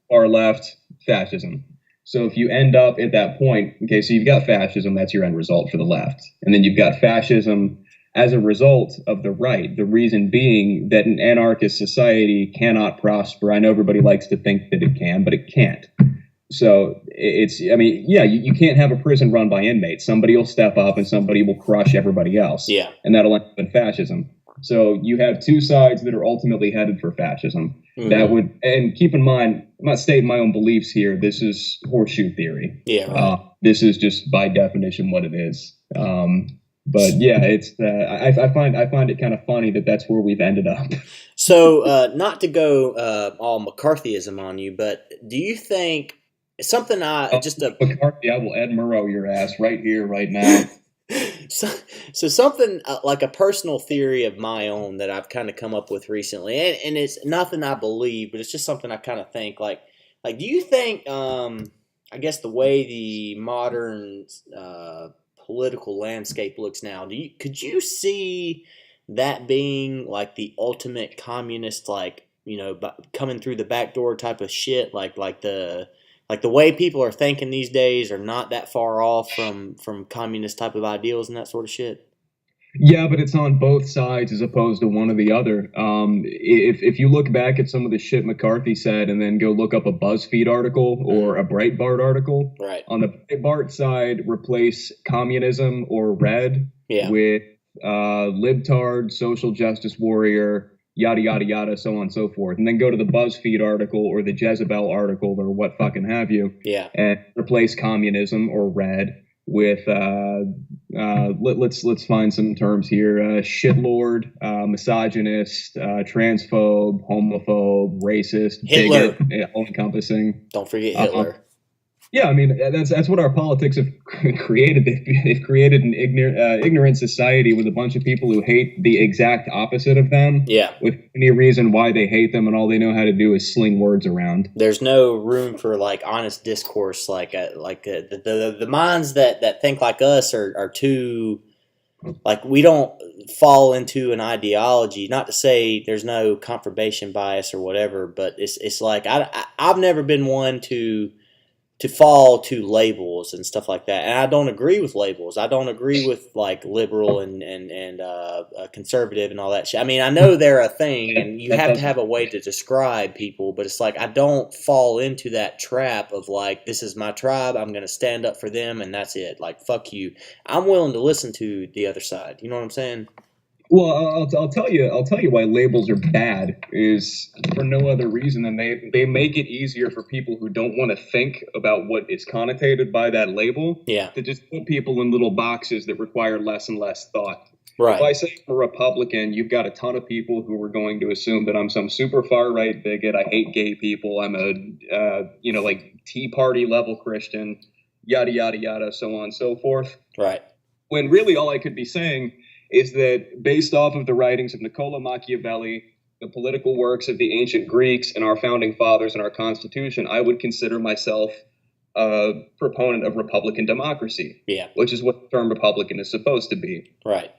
Speaker 4: Far left, fascism. So if you end up at that point, okay, so you've got fascism, that's your end result for the left. And then you've got fascism as a result of the right, the reason being that an anarchist society cannot prosper. I know everybody likes to think that it can, but it can't. So you can't have a prison run by inmates. Somebody will step up and somebody will crush everybody else.
Speaker 5: Yeah.
Speaker 4: And that'll end up in fascism. So you have two sides that are ultimately headed for fascism. That would, and keep in mind, I'm not stating my own beliefs here. This is horseshoe theory.
Speaker 5: Yeah. Right.
Speaker 4: This is just by definition what it is. But yeah, it's I find it kind of funny that that's where we've ended up.
Speaker 5: So not to go all McCarthyism on you, but do you think something
Speaker 4: McCarthy? I will Ed Murrow your ass right here, right now.
Speaker 5: So something like a personal theory of my own that I've kind of come up with recently, and it's nothing I believe, but it's just something I kind of think like do you think I guess the way the modern political landscape looks now, could you see that being like the ultimate communist, coming through the back door type of shit, like the way people are thinking these days are not that far off from communist type of ideals and that sort of shit?
Speaker 4: Yeah, but it's on both sides as opposed to one or the other. If you look back at some of the shit McCarthy said, and then go look up a BuzzFeed article or a Breitbart article,
Speaker 5: Right.
Speaker 4: on the Breitbart side, replace communism or red with libtard, social justice warrior, yada yada yada, so on and so forth, and then go to the BuzzFeed article or the Jezebel article or what fucking have you, and replace communism or red with let's find some terms here: shitlord, misogynist, transphobe, homophobe, racist,
Speaker 5: Hitler,
Speaker 4: bigot, all encompassing.
Speaker 5: Don't forget Hitler.
Speaker 4: Yeah, I mean that's what our politics have created. They've created an ignorant society with a bunch of people who hate the exact opposite of them.
Speaker 5: Yeah,
Speaker 4: with any reason why they hate them, and all they know how to do is sling words around.
Speaker 5: There's no room for like honest discourse. The minds that think like us are too, like, we don't fall into an ideology. Not to say there's no confirmation bias or whatever, but it's like I've never been one to fall to labels and stuff like that. And I don't agree with labels. I don't agree with like liberal and conservative and all that shit. I mean, I know they're a thing and you have to have a way to describe people, but it's like I don't fall into that trap of like, this is my tribe, I'm going to stand up for them and that's it. Like, fuck you. I'm willing to listen to the other side. You know what I'm saying?
Speaker 4: Well, I'll tell you why labels are bad is for no other reason than they make it easier for people who don't want to think about what is connotated by that label to just put people in little boxes that require less and less thought.
Speaker 5: Right.
Speaker 4: If I say I'm a Republican, you've got a ton of people who are going to assume that I'm some super far right bigot. I hate gay people. I'm a like Tea Party level Christian, yada yada yada, so on and so forth.
Speaker 5: Right.
Speaker 4: When really all I could be saying is that based off of the writings of Niccolo Machiavelli, the political works of the ancient Greeks, and our founding fathers and our Constitution, I would consider myself a proponent of Republican democracy, which is what the term Republican is supposed to be.
Speaker 5: Right.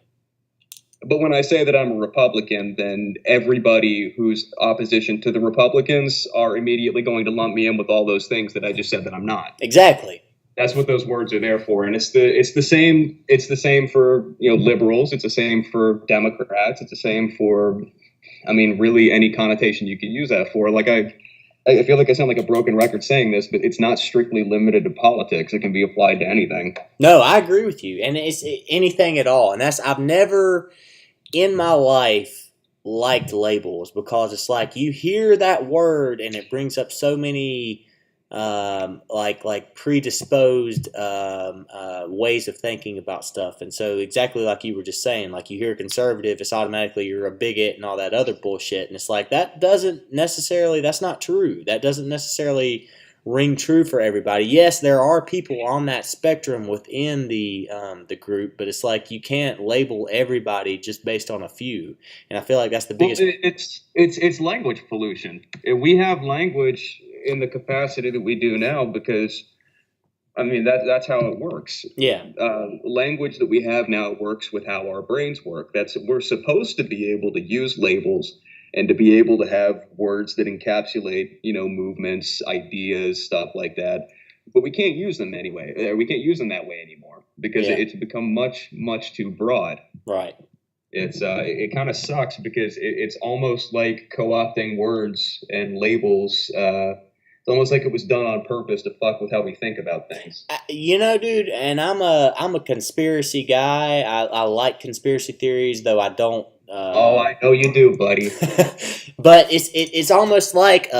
Speaker 4: But when I say that I'm a Republican, then everybody who's opposition to the Republicans are immediately going to lump me in with all those things that I just said that I'm not.
Speaker 5: Exactly.
Speaker 4: That's what those words are there for, and it's the same for liberals. It's the same for Democrats. It's the same for, I mean, really any connotation you could use that for. Like I feel like I sound like a broken record saying this, but it's not strictly limited to politics. It can be applied to anything.
Speaker 5: No, I agree with you, and it's anything at all. And I've never in my life liked labels because it's like you hear that word and it brings up so many. Like predisposed ways of thinking about stuff. And so exactly like you were just saying, like you hear conservative, it's automatically you're a bigot and all that other bullshit. And it's like that's not true. That doesn't necessarily ring true for everybody. Yes, there are people on that spectrum within the group, but it's like you can't label everybody just based on a few. And I feel like that's the biggest.
Speaker 4: Well, it's language pollution. We have language in the capacity that we do now because, I mean, that's how it works.
Speaker 5: Yeah.
Speaker 4: Language that we have now works with how our brains work. We're supposed to be able to use labels and to be able to have words that encapsulate, movements, ideas, stuff like that. But we can't use them anyway. We can't use them that way anymore because it's become much, much too broad.
Speaker 5: Right.
Speaker 4: It kind of sucks because it's almost like co-opting words and labels. It's almost like it was done on purpose to fuck with how we think about things.
Speaker 5: Dude, and I'm a conspiracy guy. I like conspiracy theories, though I don't.
Speaker 4: I know you do, buddy.
Speaker 5: But it's almost like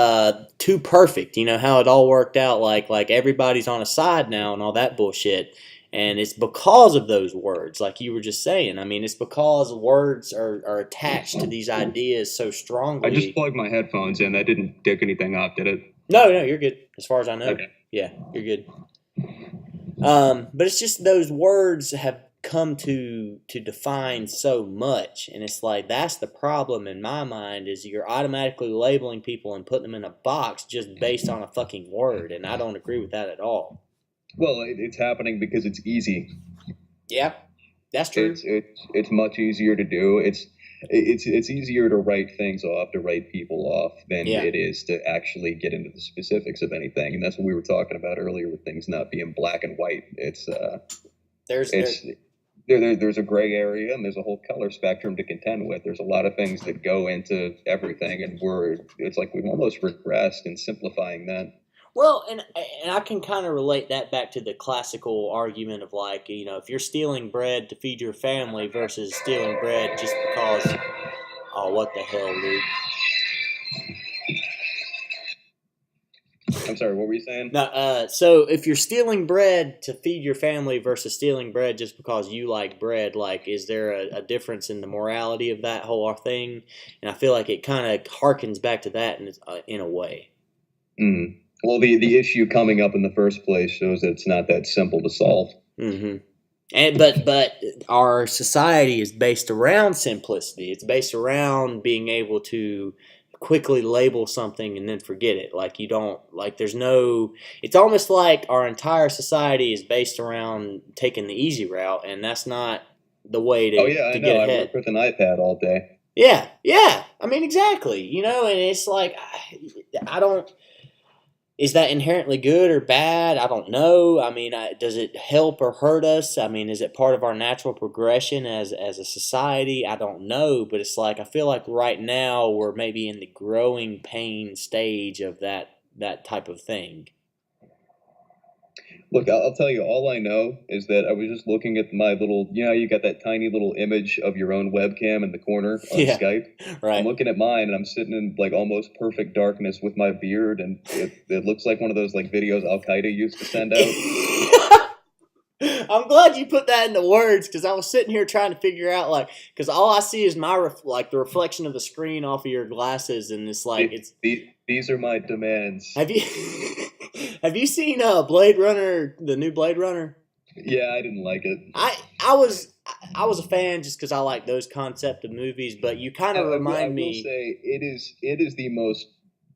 Speaker 5: too perfect. You know how it all worked out. Like everybody's on a side now and all that bullshit. And it's because of those words, like you were just saying. I mean, it's because words are attached to these ideas so strongly.
Speaker 4: I just plugged my headphones in. That didn't dick anything up, did it?
Speaker 5: No, you're good. As far as I know.
Speaker 4: Okay.
Speaker 5: Yeah, you're good. But it's just those words have come to define so much. And it's like, that's the problem in my mind, is you're automatically labeling people and putting them in a box just based on a fucking word. And I don't agree with that at all.
Speaker 4: Well, it's happening because it's easy.
Speaker 5: Yeah, that's true.
Speaker 4: It's much easier to do. It's easier to write things off, to write people off, than it is to actually get into the specifics of anything. And that's what we were talking about earlier with things not being black and white. there's a gray area and there's a whole color spectrum to contend with. There's a lot of things that go into everything, and it's like we've almost regressed in simplifying that.
Speaker 5: Well, and I can kind of relate that back to the classical argument of like, if you're stealing bread to feed your family versus stealing bread just because, oh, what the hell, Luke?
Speaker 4: I'm sorry, what were you saying?
Speaker 5: No, so if you're stealing bread to feed your family versus stealing bread just because you like bread, like, is there a difference in the morality of that whole thing? And I feel like it kind of harkens back to that in a way.
Speaker 4: Mm. Well, the issue coming up in the first place shows that it's not that simple to solve.
Speaker 5: Mm-hmm. But our society is based around simplicity. It's based around being able to quickly label something and then forget it. Like it's almost like our entire society is based around taking the easy route, and that's not the way to,
Speaker 4: I
Speaker 5: get ahead.
Speaker 4: I work with an iPad all day.
Speaker 5: Yeah. I mean, exactly. And it's like, I don't. Is that inherently good or bad? I don't know. I mean, does it help or hurt us? I mean, is it part of our natural progression as a society? I don't know, but it's like I feel like right now we're maybe in the growing pain stage of that type of thing.
Speaker 4: Look, I'll tell you, all I know is that I was just looking at my little, you got that tiny little image of your own webcam in the corner on Skype.
Speaker 5: Right.
Speaker 4: I'm looking at mine, and I'm sitting in like almost perfect darkness with my beard, and it looks like one of those like videos Al Qaeda used to send out.
Speaker 5: I'm glad you put that into words, because I was sitting here trying to figure out, because all I see is the reflection of the screen off of your glasses, and it's like
Speaker 4: these are my demands.
Speaker 5: Have you seen Blade Runner, the new Blade Runner?
Speaker 4: Yeah, I didn't like it.
Speaker 5: I was a fan just because I like those concept of movies, but you kind of remind me.
Speaker 4: I will say it is the most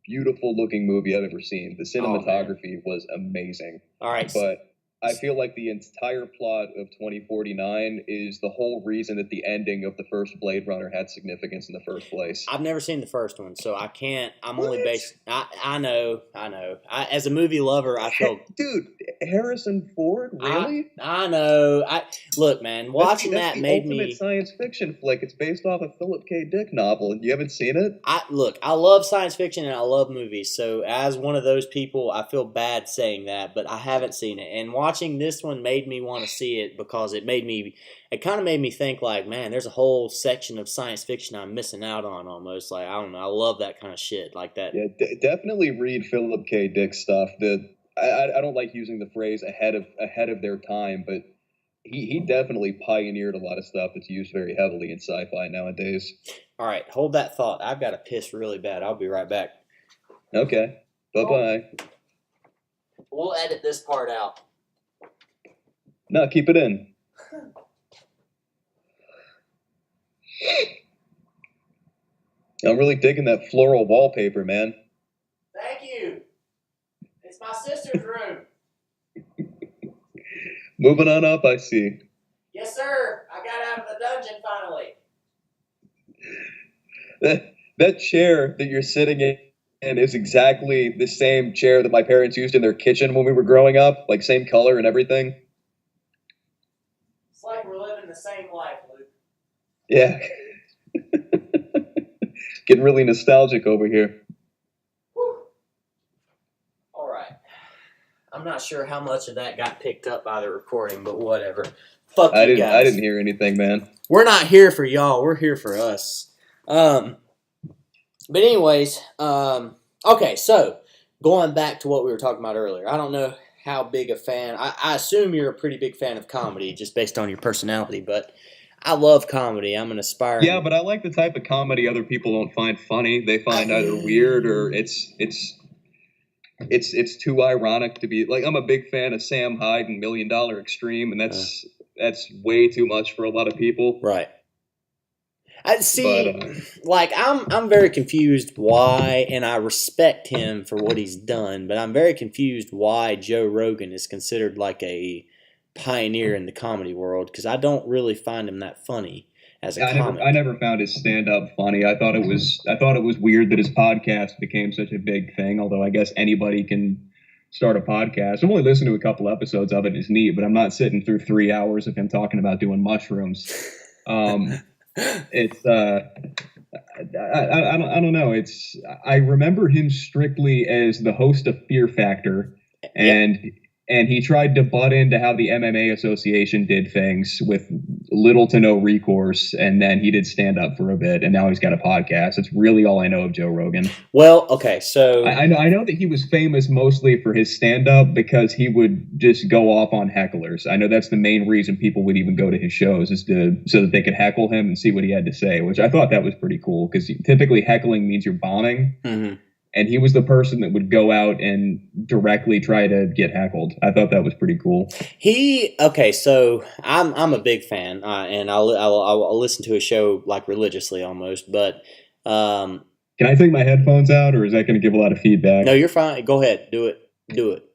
Speaker 4: beautiful looking movie I've ever seen. The cinematography was amazing.
Speaker 5: All right,
Speaker 4: but I feel like the entire plot of 2049 is the whole reason that the ending of the first Blade Runner had significance in the first place.
Speaker 5: I've never seen the first one, so I can't. I'm only based. I know. As a movie lover, I feel.
Speaker 4: Dude, Harrison Ford, really?
Speaker 5: I know. Look, man. Watching
Speaker 4: that's
Speaker 5: that
Speaker 4: the
Speaker 5: made
Speaker 4: ultimate
Speaker 5: me
Speaker 4: science fiction flick. It's based off a Philip K. Dick novel, and you haven't seen it.
Speaker 5: I love science fiction and I love movies. So as one of those people, I feel bad saying that, but I haven't seen it. And watching this one made me want to see it because it kind of made me think like, man, there's a whole section of science fiction I'm missing out on almost. Like, I don't know. I love that kind of shit like that.
Speaker 4: Yeah, definitely read Philip K. Dick stuff. I don't like using the phrase ahead of their time, but he definitely pioneered a lot of stuff that's used very heavily in sci-fi nowadays.
Speaker 5: All right, hold that thought. I've got to piss really bad. I'll be right back.
Speaker 4: Okay. Bye-bye.
Speaker 5: We'll edit this part out.
Speaker 4: No, keep it in. I'm really digging that floral wallpaper, man.
Speaker 5: Thank you. It's my sister's room.
Speaker 4: Moving on up, I see.
Speaker 5: Yes, sir. I got out of the dungeon finally.
Speaker 4: That chair that you're sitting in is exactly the same chair that my parents used in their kitchen when we were growing up, like same color and everything.
Speaker 5: It's like we're living the same life, Luke.
Speaker 4: Yeah. Getting really nostalgic over here.
Speaker 5: Whew. All right. I'm not sure how much of that got picked up by the recording, but whatever. Fuck you guys.
Speaker 4: I didn't hear anything, man.
Speaker 5: We're not here for y'all. We're here for us. But anyways, okay, so going back to what we were talking about earlier, I don't know how big a fan. I assume you're a pretty big fan of comedy just based on your personality, but I love comedy. I'm an aspiring.
Speaker 4: Yeah, but I like the type of comedy other people don't find funny. They find either weird or it's too ironic to be like. I'm a big fan of Sam Hyde and $1 Million Extreme, and that's way too much for a lot of people.
Speaker 5: Right. I see. Like I'm very confused why, and I respect him for what he's done, but I'm very confused why Joe Rogan is considered like a pioneer in the comedy world, because I don't really find him that funny as a comic.
Speaker 4: I never found his stand-up funny. I thought it was weird that his podcast became such a big thing, although I guess anybody can start a podcast. I'm only listening to a couple episodes of it. It's neat, but I'm not sitting through 3 hours of him talking about doing mushrooms. It's I don't know. I remember him strictly as the host of Fear Factor, and he tried to butt into how the MMA Association did things with little to no recourse, and then he did stand up for a bit, and now he's got a podcast. It's really all I know of Joe Rogan.
Speaker 5: Well, okay, so
Speaker 4: I know that he was famous mostly for his stand up because he would just go off on hecklers. I know that's the main reason people would even go to his shows, is so that they could heckle him and see what he had to say, which I thought that was pretty cool because typically heckling means you're bombing. Mm-hmm. And he was the person that would go out and directly try to get heckled. I thought that was pretty cool.
Speaker 5: So I'm a big fan, and I'll listen to his show like religiously almost. But
Speaker 4: can I take my headphones out, or is that going to give a lot of feedback?
Speaker 5: No, you're fine. Go ahead, do it.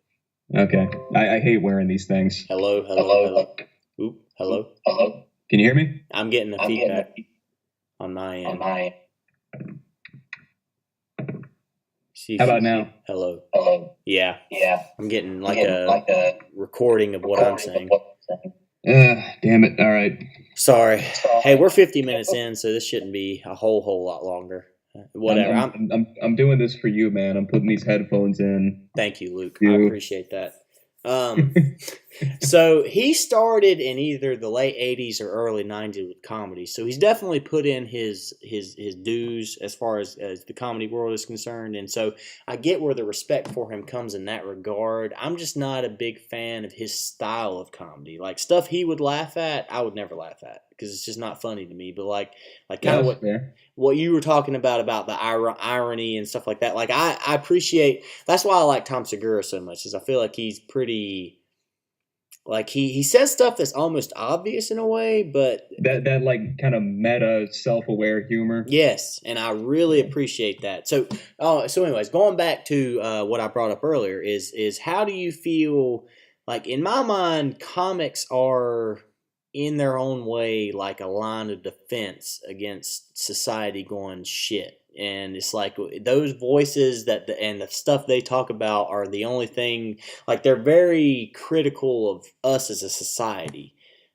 Speaker 4: Okay. I hate wearing these things.
Speaker 5: Hello. Oop, hello.
Speaker 4: Can you hear me?
Speaker 5: I'm getting the feedback on my end.
Speaker 4: How about now?
Speaker 5: Hello. Yeah. I'm getting like a recording of what I'm saying.
Speaker 4: Damn it. All right.
Speaker 5: Sorry. Hey, we're 50 minutes in, so this shouldn't be a whole lot longer. Whatever.
Speaker 4: I'm doing this for you, man. I'm putting these headphones in.
Speaker 5: Thank you, Luke. I appreciate that. So he started in either the late 80s or early 90s with comedy. So he's definitely put in his dues as far as the comedy world is concerned. And so I get where the respect for him comes in that regard. I'm just not a big fan of his style of comedy. Like stuff he would laugh at, I would never laugh at because it's just not funny to me. But like kind of what you were talking about the irony and stuff like that. Like I appreciate, that's why I like Tom Segura so much, is I feel like he's pretty, like he says stuff that's almost obvious in a way, but
Speaker 4: that like kind of meta self-aware humor.
Speaker 5: Yes, and I really appreciate that. So anyways, going back to what I brought up earlier is how do you feel, like in my mind, comics are in their own way like a line of defense against society going shit. And it's like those voices and the stuff they talk about are the only thing, like they're very critical of us as a society.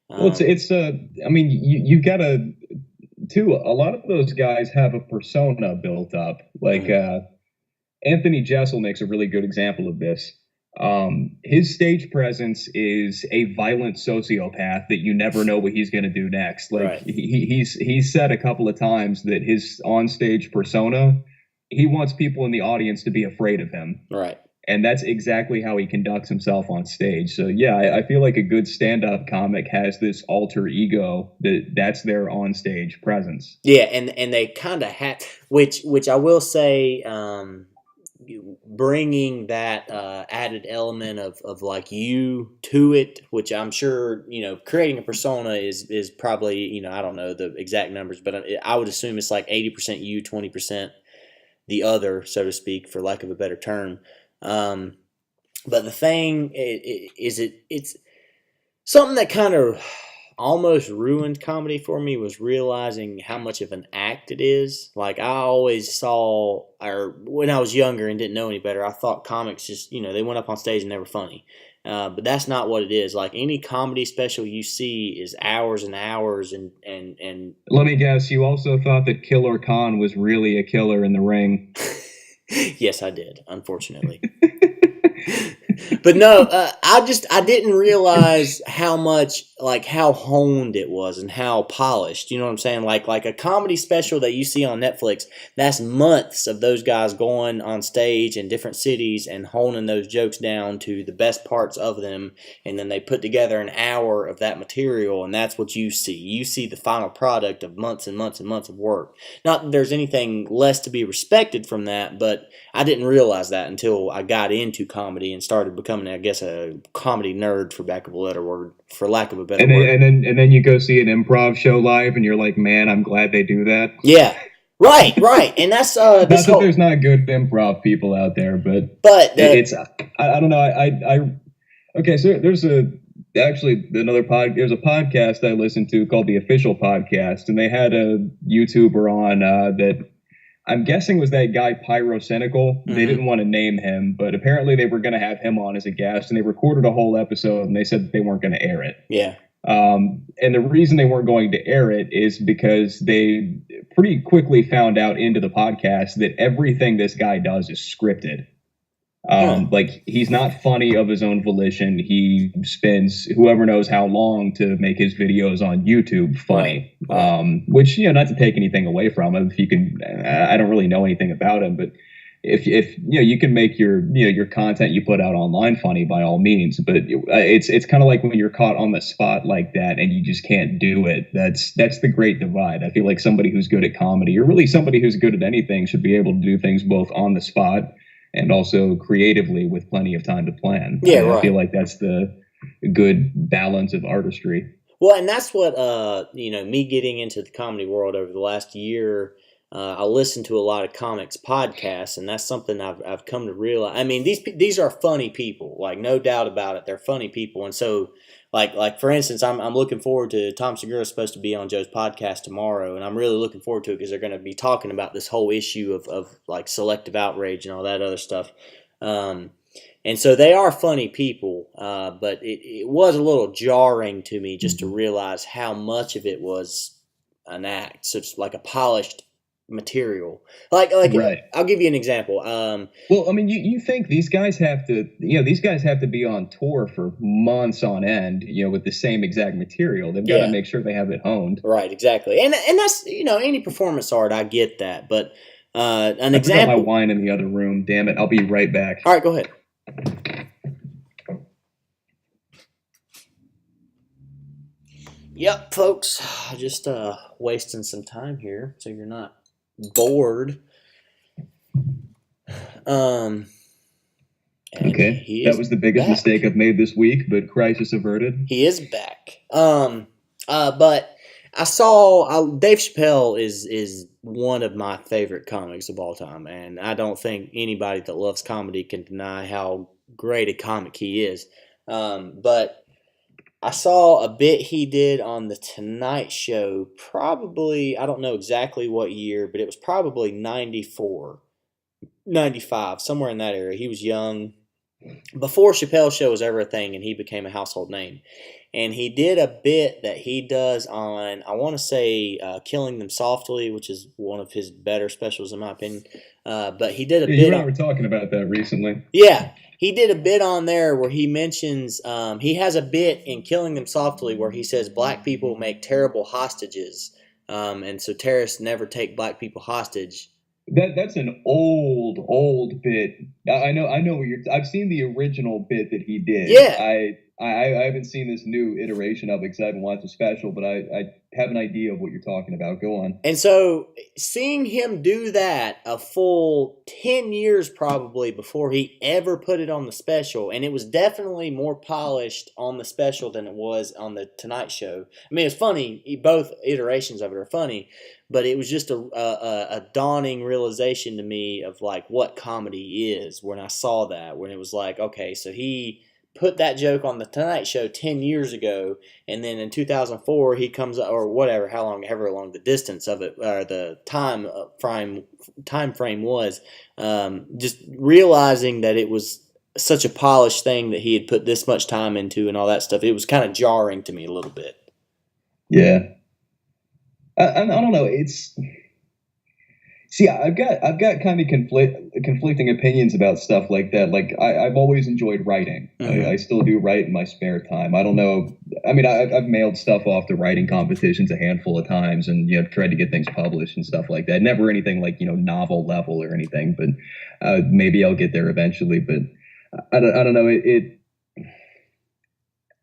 Speaker 4: Well, I mean, you gotta, too, a lot of those guys have a persona built up. Like, Anthony Jeselnik's a really good example of this. His stage presence is a violent sociopath that you never know what he's going to do next. Like right. He's said a couple of times that his onstage persona, he wants people in the audience to be afraid of him.
Speaker 5: Right.
Speaker 4: And that's exactly how he conducts himself on stage. So yeah, I feel like a good stand-up comic has this alter ego that's their onstage presence.
Speaker 5: Yeah, and they kind of have, which I will say, bringing that added element of like you to it, which I'm sure, creating a persona is probably, I don't know the exact numbers, but I would assume it's like 80% you, 20% the other, so to speak, for lack of a better term. But the thing it's something that kind of almost ruined comedy for me was realizing how much of an act it is. Like I always saw, or when I was younger and didn't know any better, I thought comics just, they went up on stage and they were funny. But that's not what it is. Like any comedy special you see is hours and hours and
Speaker 4: let me guess, you also thought that Killer Khan was really a killer in the ring.
Speaker 5: Yes, I did, unfortunately. But no, I didn't realize how much, like how honed it was and how polished, you know what I'm saying? Like a comedy special that you see on Netflix, that's months of those guys going on stage in different cities and honing those jokes down to the best parts of them. And then they put together an hour of that material, and that's what you see. You see the final product of months and months and months of work. Not that there's anything less to be respected from that, but I didn't realize that until I got into comedy and started becoming, I guess, a comedy nerd, for lack of a better word.
Speaker 4: And then you go see an improv show live, and you're like, man, I'm glad they do that.
Speaker 5: Yeah, right. And that's
Speaker 4: not that there's not good improv people out there, but it's I don't know. Okay, so there's another there's a podcast I listened to called The Official Podcast, and they had a YouTuber on that.
Speaker 6: I'm guessing was that guy Pyrocynical. They didn't want to name him, but apparently they were going to have him on as a guest, and they recorded a whole episode, and they said that they weren't going to air it.
Speaker 5: Yeah.
Speaker 6: And the reason they weren't going to air it is because they pretty quickly found out into the podcast that everything this guy does is scripted. Like, he's not funny of his own volition. He spends whoever knows how long to make his videos on YouTube funny. Which, you know, not to take anything away from him. If you can, I don't really know anything about him, but if you know, you can make your content you put out online funny by all means. But it's kind of like when you're caught on the spot like that and you just can't do it. That's the great divide. I feel like somebody who's good at comedy, or really somebody who's good at anything, should be able to do things both on the spot and also creatively with plenty of time to plan.
Speaker 5: Yeah, right.
Speaker 6: I feel like that's the good balance of artistry.
Speaker 5: Well, and that's what, you know, me getting into the comedy world over the last year, I listen to a lot of comics podcasts, and that's something I've come to realize. I mean, these are funny people, like, no doubt about it. They're funny people. And so, like for instance, I'm looking forward to Tom Segura is supposed to be on Joe's podcast tomorrow, and I'm really looking forward to it because they're going to be talking about this whole issue of like selective outrage and all that other stuff. And so they are funny people, but it was a little jarring to me just to realize how much of it was an act, so it's like a polished material. Like right. I'll give you an example.
Speaker 6: Well, I mean, you think these guys have to be on tour for months on end, you know, with the same exact material. They've got to make sure they have it honed.
Speaker 5: Right, exactly. And that's, you know, any performance art, I get that. But an example.
Speaker 6: I forgot my wine in the other room. Damn it. I'll be right back.
Speaker 5: All right, go ahead. Yep, folks. Just wasting some time here so you're not bored.
Speaker 6: Okay, that was the biggest mistake I've made this week, but crisis averted.
Speaker 5: He is back. But I saw Dave Chappelle is one of my favorite comics of all time, and I don't think anybody that loves comedy can deny how great a comic he is. But I saw a bit he did on The Tonight Show, probably, I don't know exactly what year, but it was probably 94, 95, somewhere in that area. He was young, before Chappelle's Show was ever a thing, and he became a household name. And he did a bit that he does on, I want to say, Killing Them Softly, which is one of his better specials in my opinion. But he did a bit.
Speaker 6: You and I were talking about that recently.
Speaker 5: Yeah. He did a bit on there where he mentions, he has a bit in Killing Them Softly where he says black people make terrible hostages. And so terrorists never take black people hostage.
Speaker 6: That's an old bit. I know what I've seen the original bit that he did.
Speaker 5: Yeah.
Speaker 6: I haven't seen this new iteration of it because I haven't watched the special, but I have an idea of what you're talking about. Go on.
Speaker 5: And so seeing him do that a full 10 years probably before he ever put it on the special, and it was definitely more polished on the special than it was on the Tonight Show. I mean, it's funny. Both iterations of it are funny, but it was just a dawning realization to me of like what comedy is when I saw that, when it was like, okay, so he put that joke on the Tonight Show 10 years ago, and then in 2004 he comes, or whatever, however long the distance of it, or the time frame was, just realizing that it was such a polished thing that he had put this much time into and all that stuff. It was kind of jarring to me a little bit.
Speaker 6: Yeah. I don't know. See, I've got kind of conflicting opinions about stuff like that. Like I've always enjoyed writing. I still do write in my spare time. I don't know. I mean, I've mailed stuff off to writing competitions a handful of times, and tried to get things published and stuff like that. Never anything like novel level or anything, but maybe I'll get there eventually. But I don't know.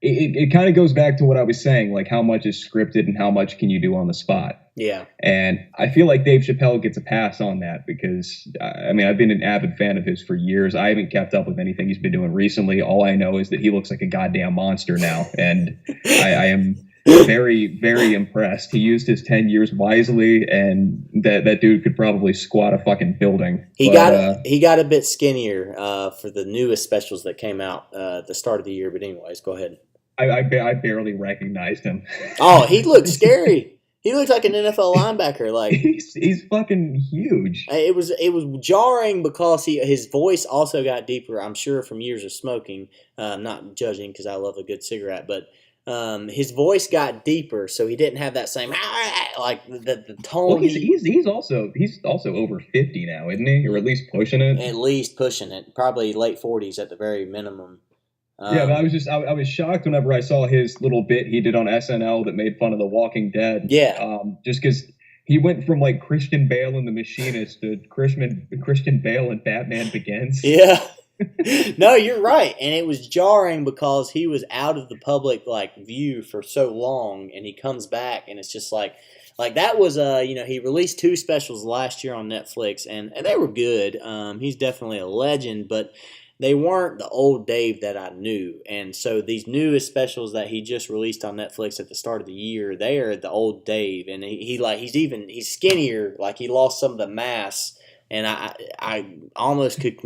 Speaker 6: It kind of goes back to what I was saying, like how much is scripted and how much can you do on the spot.
Speaker 5: Yeah.
Speaker 6: And I feel like Dave Chappelle gets a pass on that because, I mean, I've been an avid fan of his for years. I haven't kept up with anything he's been doing recently. All I know is that he looks like a goddamn monster now. And I am very, very impressed. He used his 10 years wisely, and that dude could probably squat a fucking building.
Speaker 5: He got a bit skinnier for the newest specials that came out at the start of the year. But anyways, go ahead.
Speaker 6: I barely recognized him.
Speaker 5: Oh, he looked scary. He looked like an NFL linebacker. Like
Speaker 6: he's fucking huge.
Speaker 5: It was jarring because his voice also got deeper. I'm sure from years of smoking. Not judging because I love a good cigarette, but his voice got deeper, so he didn't have that same like the tone.
Speaker 6: Well, he's also over 50 now, isn't he? Or at least pushing it.
Speaker 5: At least pushing it, probably late 40s at the very minimum.
Speaker 6: Yeah, but I was shocked whenever I saw his little bit he did on SNL that made fun of The Walking Dead.
Speaker 5: Yeah.
Speaker 6: Just because he went from like Christian Bale and The Machinist to Christian Bale and Batman Begins.
Speaker 5: Yeah. No, you're right, and it was jarring because he was out of the public view for so long, and he comes back, and it's just like that was he released 2 specials last year on Netflix, and they were good. He's definitely a legend, but they weren't the old Dave that I knew. And so these newest specials that he just released on Netflix at the start of the year, they are the old Dave. And he's skinnier, like he lost some of the mass. And I almost could...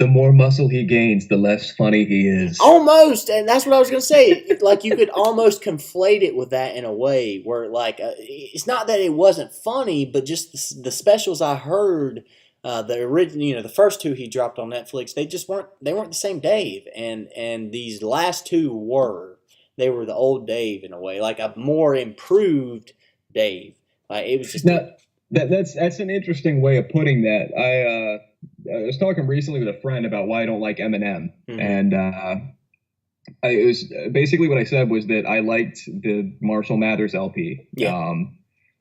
Speaker 6: The more muscle he gains, the less funny he is.
Speaker 5: Almost! And that's what I was going to say. Like, you could almost conflate it with that in a way where, it's not that it wasn't funny, but just the specials I heard... the original, the first 2 he dropped on Netflix, they weren't the same Dave, and these last 2 were the old Dave in a way, like a more improved Dave. Like it was just
Speaker 6: that's an interesting way of putting that. I was talking recently with a friend about why I don't like Eminem, and it was basically what I said was that I liked the Marshall Mathers LP. Yeah.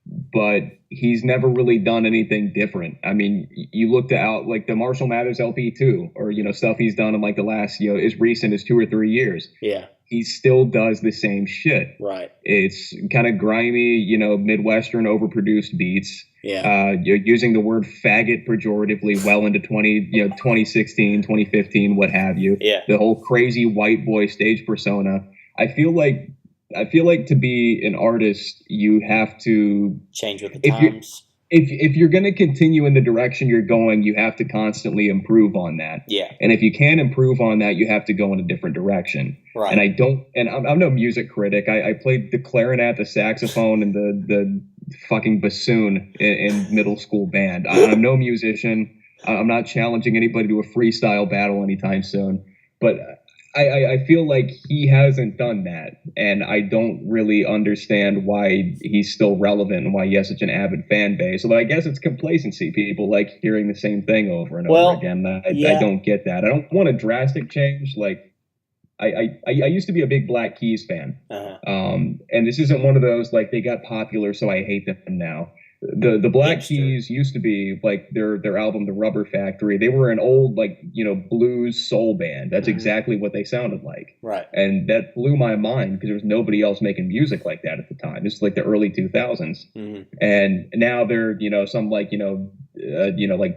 Speaker 6: But he's never really done anything different. I mean, you looked out like the Marshall Mathers LP too, or stuff he's done in like the last as recent as 2 or 3 years.
Speaker 5: Yeah,
Speaker 6: he still does the same shit.
Speaker 5: Right.
Speaker 6: It's kind of grimy, Midwestern overproduced beats.
Speaker 5: Yeah.
Speaker 6: You're using the word faggot pejoratively well into 2016, 2015, what have you.
Speaker 5: Yeah.
Speaker 6: The whole crazy white boy stage persona. I feel like to be an artist, you have to
Speaker 5: change with the times.
Speaker 6: If you're going to continue in the direction you're going, you have to constantly improve on that.
Speaker 5: Yeah.
Speaker 6: And if you can't improve on that, you have to go in a different direction.
Speaker 5: Right.
Speaker 6: And I'm no music critic. I played the clarinet, the saxophone, and the fucking bassoon in middle school band. I'm no musician. I'm not challenging anybody to a freestyle battle anytime soon. But I feel like he hasn't done that, and I don't really understand why he's still relevant and why he has such an avid fan base. So I guess it's complacency. People like hearing the same thing over and over again. I don't get that. I don't want a drastic change. Like I used to be a big Black Keys fan, and this isn't one of those like they got popular, so I hate them now. The Black Keys used to be like their album, The Rubber Factory. They were an old blues soul band. That's exactly what they sounded like.
Speaker 5: Right. And
Speaker 6: that blew my mind because there was nobody else making music like that at the time. This is like the early 2000s. And now they're some like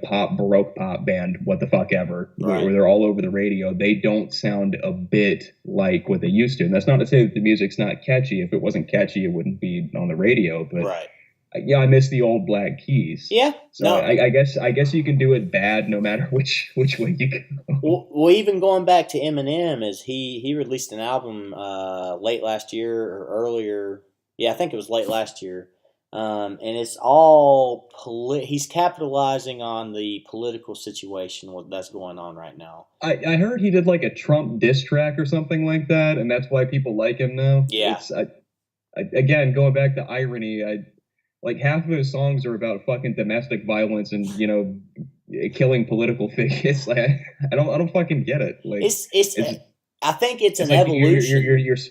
Speaker 6: pop, baroque pop band, what the fuck ever, where they're all over the radio. They don't sound a bit like what they used to. And that's not to say that the music's not catchy. If it wasn't catchy, it wouldn't be on the radio. But I miss the old Black Keys.
Speaker 5: Yeah.
Speaker 6: So no. I guess you can do it bad no matter which way you go.
Speaker 5: Well, even going back to Eminem, is he released an album late last year or earlier. Yeah, I think it was late last year. And it's all he's capitalizing on the political situation that's going on right now.
Speaker 6: I heard he did like a Trump diss track or something like that, and that's why people like him now.
Speaker 5: Yeah.
Speaker 6: Again, going back to irony, like half of his songs are about fucking domestic violence and killing political figures. Like I don't fucking get it. Like
Speaker 5: I think it's an
Speaker 6: like
Speaker 5: evolution.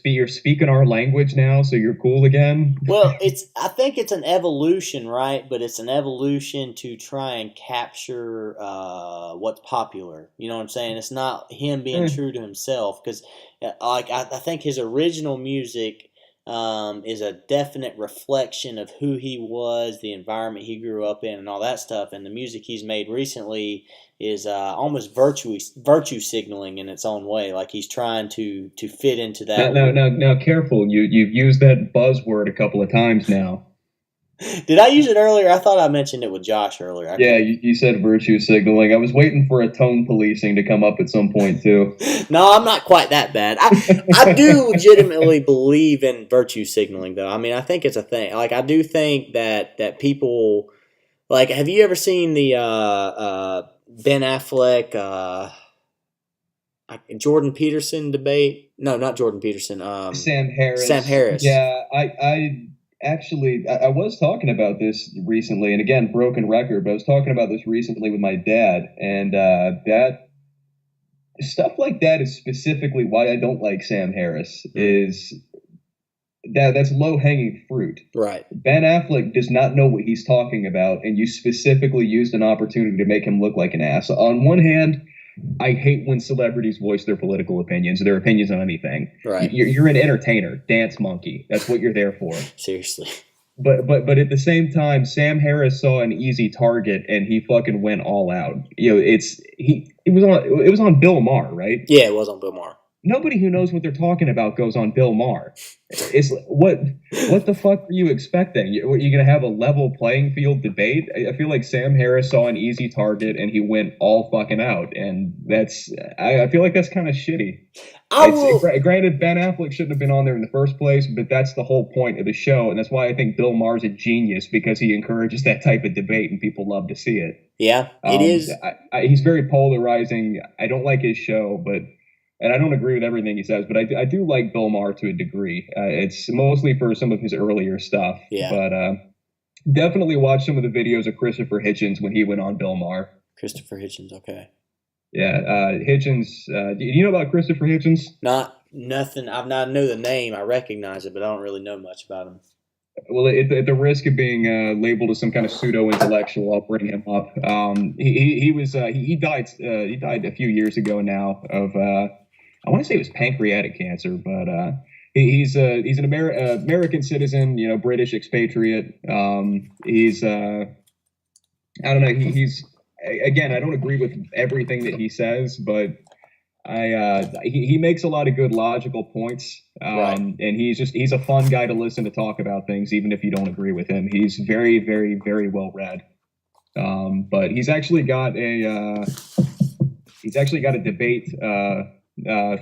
Speaker 6: You're speaking our language now, so you're cool again.
Speaker 5: Well, I think it's an evolution, right? But it's an evolution to try and capture what's popular. You know what I'm saying? It's not him being true to himself because, I think his original music. Is a definite reflection of who he was, the environment he grew up in, and all that stuff. And the music he's made recently is almost virtue signaling in its own way. Like he's trying to fit into that.
Speaker 6: Now, careful! You've used that buzzword a couple of times now.
Speaker 5: Did I use it earlier? I thought I mentioned it with Josh earlier.
Speaker 4: Yeah, you said virtue signaling. I was waiting for a tone policing to come up at some point too.
Speaker 5: No, I'm not quite that bad. I do legitimately believe in virtue signaling, though. I mean, I think it's a thing. Like, I do think that people, like, have you ever seen the Ben Affleck, Jordan Peterson debate? No, not Jordan Peterson.
Speaker 4: Sam Harris.
Speaker 5: Sam Harris.
Speaker 4: Yeah, I was talking about this recently, and again, broken record, but I was talking about this recently with my dad, and that stuff like that is specifically why I don't like Sam Harris. Is that's low hanging fruit.
Speaker 5: Right.
Speaker 4: Ben Affleck does not know what he's talking about, and you specifically used an opportunity to make him look like an ass. On one hand, I hate when celebrities voice their political opinions, their opinions on anything.
Speaker 5: Right.
Speaker 4: You're an entertainer, dance monkey. That's what you're there for.
Speaker 5: Seriously.
Speaker 4: But at the same time, Sam Harris saw an easy target and he fucking went all out. You know, it was on Bill Maher, right?
Speaker 5: Yeah, it was on Bill Maher.
Speaker 4: Nobody who knows what they're talking about goes on Bill Maher. It's what the fuck are you expecting? You're going to have a level playing field debate? I feel like Sam Harris saw an easy target and he went all fucking out, and I feel like that's kind of shitty. Granted, Ben Affleck shouldn't have been on there in the first place, but that's the whole point of the show, and that's why I think Bill Maher's a genius, because he encourages that type of debate, and people love to see it.
Speaker 5: Yeah, it is.
Speaker 4: He's very polarizing. I don't like his show, and I don't agree with everything he says, but I do like Bill Maher to a degree. It's mostly for some of his earlier stuff.
Speaker 5: Yeah.
Speaker 4: But definitely watch some of the videos of Christopher Hitchens when he went on Bill Maher.
Speaker 5: Christopher Hitchens, okay.
Speaker 4: Yeah, Hitchens. Do you know about Christopher Hitchens?
Speaker 5: Nothing. I know the name. I recognize it, but I don't really know much about him.
Speaker 4: Well, at the risk of being labeled as some kind of pseudo-intellectual, I'll bring him up. He died a few years ago now of I want to say it was pancreatic cancer, but he's an American citizen, you know, British expatriate. He's I don't know. He's again, I don't agree with everything that he says, but he makes a lot of good logical points.
Speaker 5: Right.
Speaker 4: And he's a fun guy to listen to talk about things, even if you don't agree with him. He's very, very, very well read. But he's actually got a debate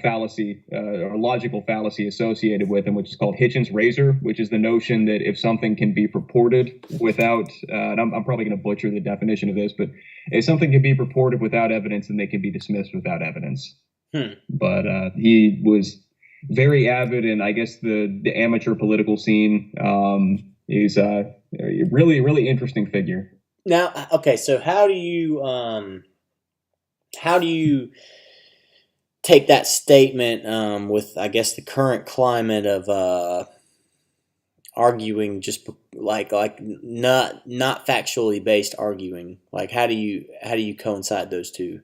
Speaker 4: fallacy or logical fallacy associated with him, which is called Hitchens' razor, which is the notion that if something can be purported without, and I'm probably going to butcher the definition of this, but if something can be purported without evidence, then they can be dismissed without evidence. But he was very avid in, I guess, the amateur political scene. He's a really, really interesting figure.
Speaker 5: Now, okay, so how do you take that statement with, I guess, the current climate of arguing, just like not factually based arguing? Like, how do you coincide those two?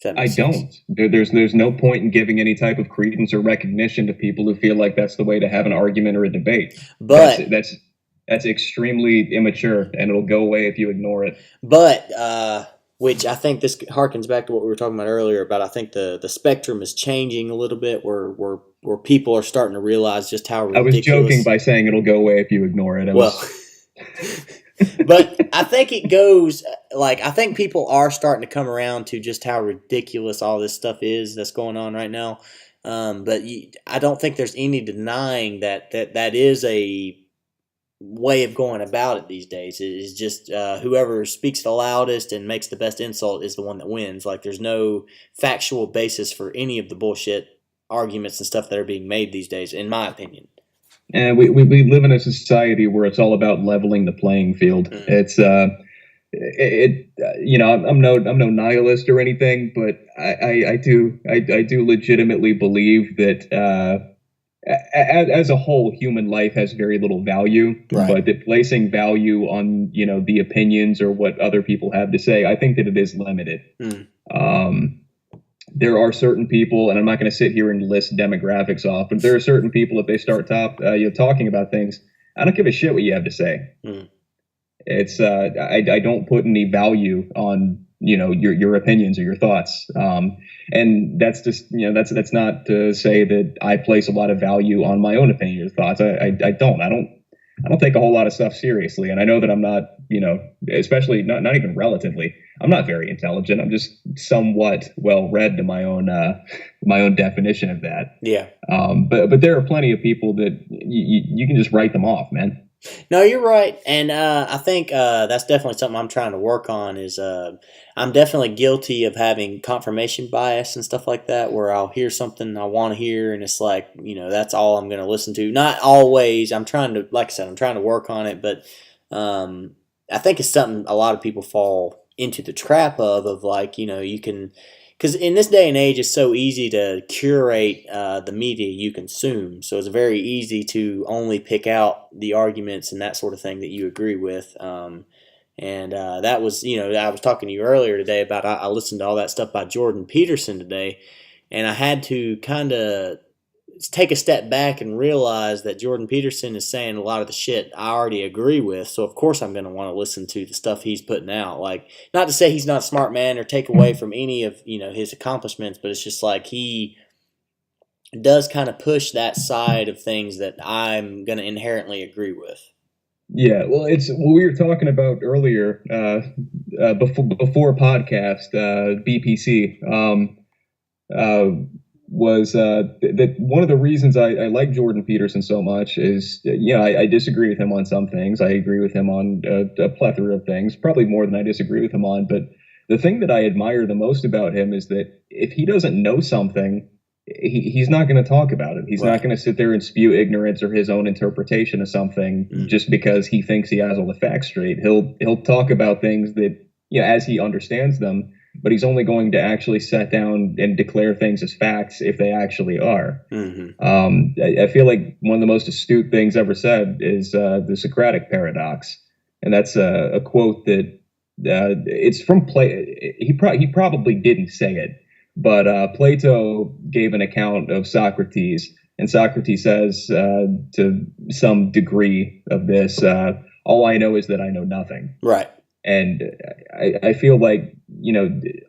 Speaker 5: I
Speaker 4: don't. There's no point in giving any type of credence or recognition to people who feel like that's the way to have an argument or a debate.
Speaker 5: But
Speaker 4: that's extremely immature, and it'll go away if you ignore it.
Speaker 5: But which I think this harkens back to what we were talking about earlier about, I think the spectrum is changing a little bit, where people are starting to realize just how ridiculous.
Speaker 4: I was joking by saying it'll go away if you ignore it.
Speaker 5: But I think it goes, like, I think people are starting to come around to just how ridiculous all this stuff is that's going on right now. But I don't think there's any denying that is a way of going about it these days. It is just whoever speaks the loudest and makes the best insult is the one that wins. Like, there's no factual basis for any of the bullshit arguments and stuff that are being made these days, in my opinion.
Speaker 4: And we live in a society where it's all about leveling the playing field. It's I'm no nihilist or anything, but I do legitimately believe that as a whole, human life has very little value.
Speaker 5: Right.
Speaker 4: But that placing value on the opinions or what other people have to say, I think that it is limited. There are certain people, and I'm not going to sit here and list demographics off, but there are certain people, if they start talking about things, I don't give a shit what you have to say. It's I don't put any value on your opinions or your thoughts, and that's just that's not to say that I place a lot of value on my own opinion or thoughts. I don't
Speaker 6: I don't take a whole lot of stuff seriously, and I know that I'm not, especially not even relatively. I'm not very intelligent. I'm just somewhat well read to my own definition of that.
Speaker 5: Yeah.
Speaker 6: But there are plenty of people that you can just write them off, man.
Speaker 5: No, you're right, and I think that's definitely something I'm trying to work on. Is I'm definitely guilty of having confirmation bias and stuff like that, where I'll hear something I want to hear, and it's like, that's all I'm going to listen to. Not always. I'm trying to, like I said, I'm trying to work on it, but I think it's something a lot of people fall into the trap of like, you can. Because in this day and age, it's so easy to curate the media you consume. So it's very easy to only pick out the arguments and that sort of thing that you agree with. And that was, I was talking to you earlier today about I listened to all that stuff by Jordan Peterson today. And I had to kind of take a step back and realize that Jordan Peterson is saying a lot of the shit I already agree with. So of course I'm going to want to listen to the stuff he's putting out. Like, not to say he's not a smart man or take away from any of, his accomplishments, but it's just like he does kind of push that side of things that I'm going to inherently agree with.
Speaker 6: Yeah, well, it's what we were talking about earlier before podcast, BPC. Was that one of the reasons I like Jordan Peterson so much is, I disagree with him on some things. I agree with him on a plethora of things, probably more than I disagree with him on. But the thing that I admire the most about him is that if he doesn't know something, he's not going to talk about it. He's not going to sit there and spew ignorance or his own interpretation of something just because he thinks he has all the facts straight. He'll talk about things that, as he understands them, but he's only going to actually sit down and declare things as facts if they actually are. I feel like one of the most astute things ever said is the Socratic paradox. And that's a quote that it's from Plato. He probably didn't say it, but Plato gave an account of Socrates. And Socrates says to some degree of this, all I know is that I know nothing.
Speaker 5: Right.
Speaker 6: And I feel like,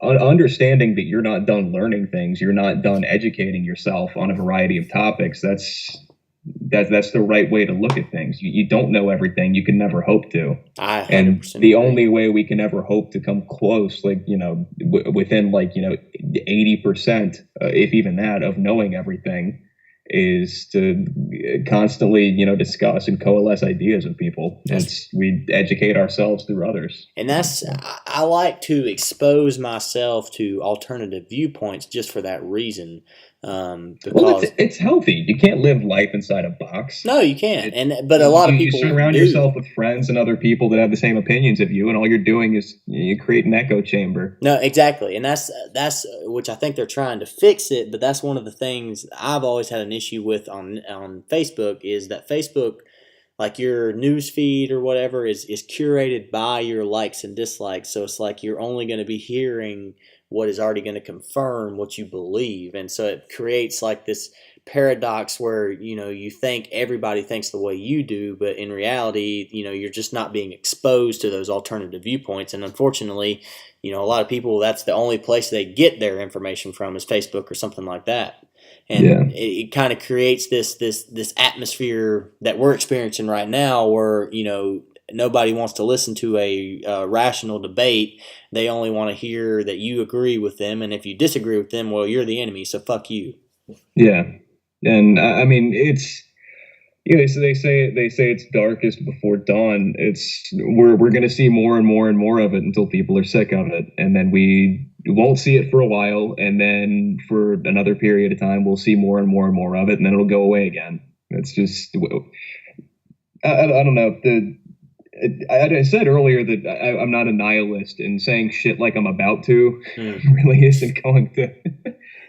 Speaker 6: understanding that you're not done learning things, you're not done educating yourself on a variety of topics. That's the right way to look at things. You don't know everything. You can never hope to. And the only way we can ever hope to come close, like, within 80%, if even that, of knowing everything, is to constantly, discuss and coalesce ideas with people. We educate ourselves through others.
Speaker 5: And I like to expose myself to alternative viewpoints just for that reason. Because
Speaker 6: it's healthy. You can't live life inside a box.
Speaker 5: No, you can't. But a lot of people
Speaker 6: you surround yourself with friends and other people that have the same opinions of you, and all you're doing is you create an echo chamber.
Speaker 5: No, exactly, and that's which I think they're trying to fix it. But that's one of the things I've always had an issue with on Facebook is that Facebook, like your news feed or whatever, is curated by your likes and dislikes. So it's like you're only going to be hearing what is already going to confirm what you believe. And so it creates like this paradox where, you think everybody thinks the way you do, but in reality, you're just not being exposed to those alternative viewpoints. And unfortunately, a lot of people, that's the only place they get their information from is Facebook or something like that. And it kind of creates this atmosphere that we're experiencing right now where, nobody wants to listen to a rational debate. They only want to hear that you agree with them. And if you disagree with them, well, you're the enemy. So fuck you.
Speaker 6: Yeah. And I mean, it's, so they say it's darkest before dawn. We're going to see more and more and more of it until people are sick of it. And then we won't see it for a while. And then for another period of time, we'll see more and more and more of it. And then it'll go away again. It's just, I don't know. I said earlier that I'm not a nihilist, and saying shit like I'm about to really isn't going to.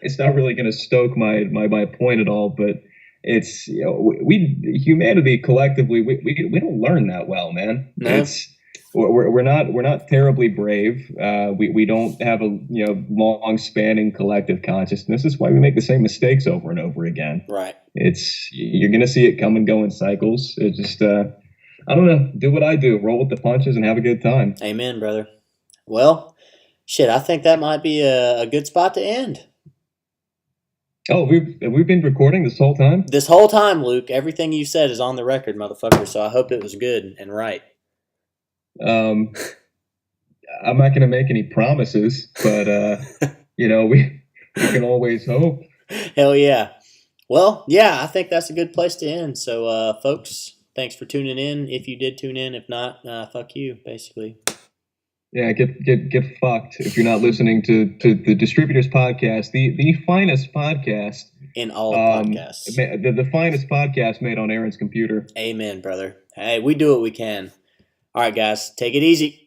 Speaker 6: It's not really going to stoke my point at all. But it's humanity collectively we don't learn that well, man.
Speaker 5: No.
Speaker 6: We're not terribly brave. We don't have a long spanning collective consciousness. That's why we make the same mistakes over and over again.
Speaker 5: Right.
Speaker 6: You're going to see it come and go in cycles. It just. I don't know. Do what I do. Roll with the punches and have a good time.
Speaker 5: Amen, brother. Well, shit, I think that might be a good spot to end.
Speaker 6: Oh, we've been recording this whole time?
Speaker 5: This whole time, Luke. Everything you said is on the record, motherfucker, so I hope it was good and right.
Speaker 6: I'm not going to make any promises, but, we can always hope.
Speaker 5: Hell yeah. Well, yeah, I think that's a good place to end. So, folks, thanks for tuning in. If you did tune in, if not, fuck you, basically.
Speaker 6: Yeah, get fucked if you're not listening to the Distributors podcast, the finest podcast
Speaker 5: in all podcasts.
Speaker 6: The finest podcast made on Aaron's computer.
Speaker 5: Amen, brother. Hey, we do what we can. All right, guys, take it easy.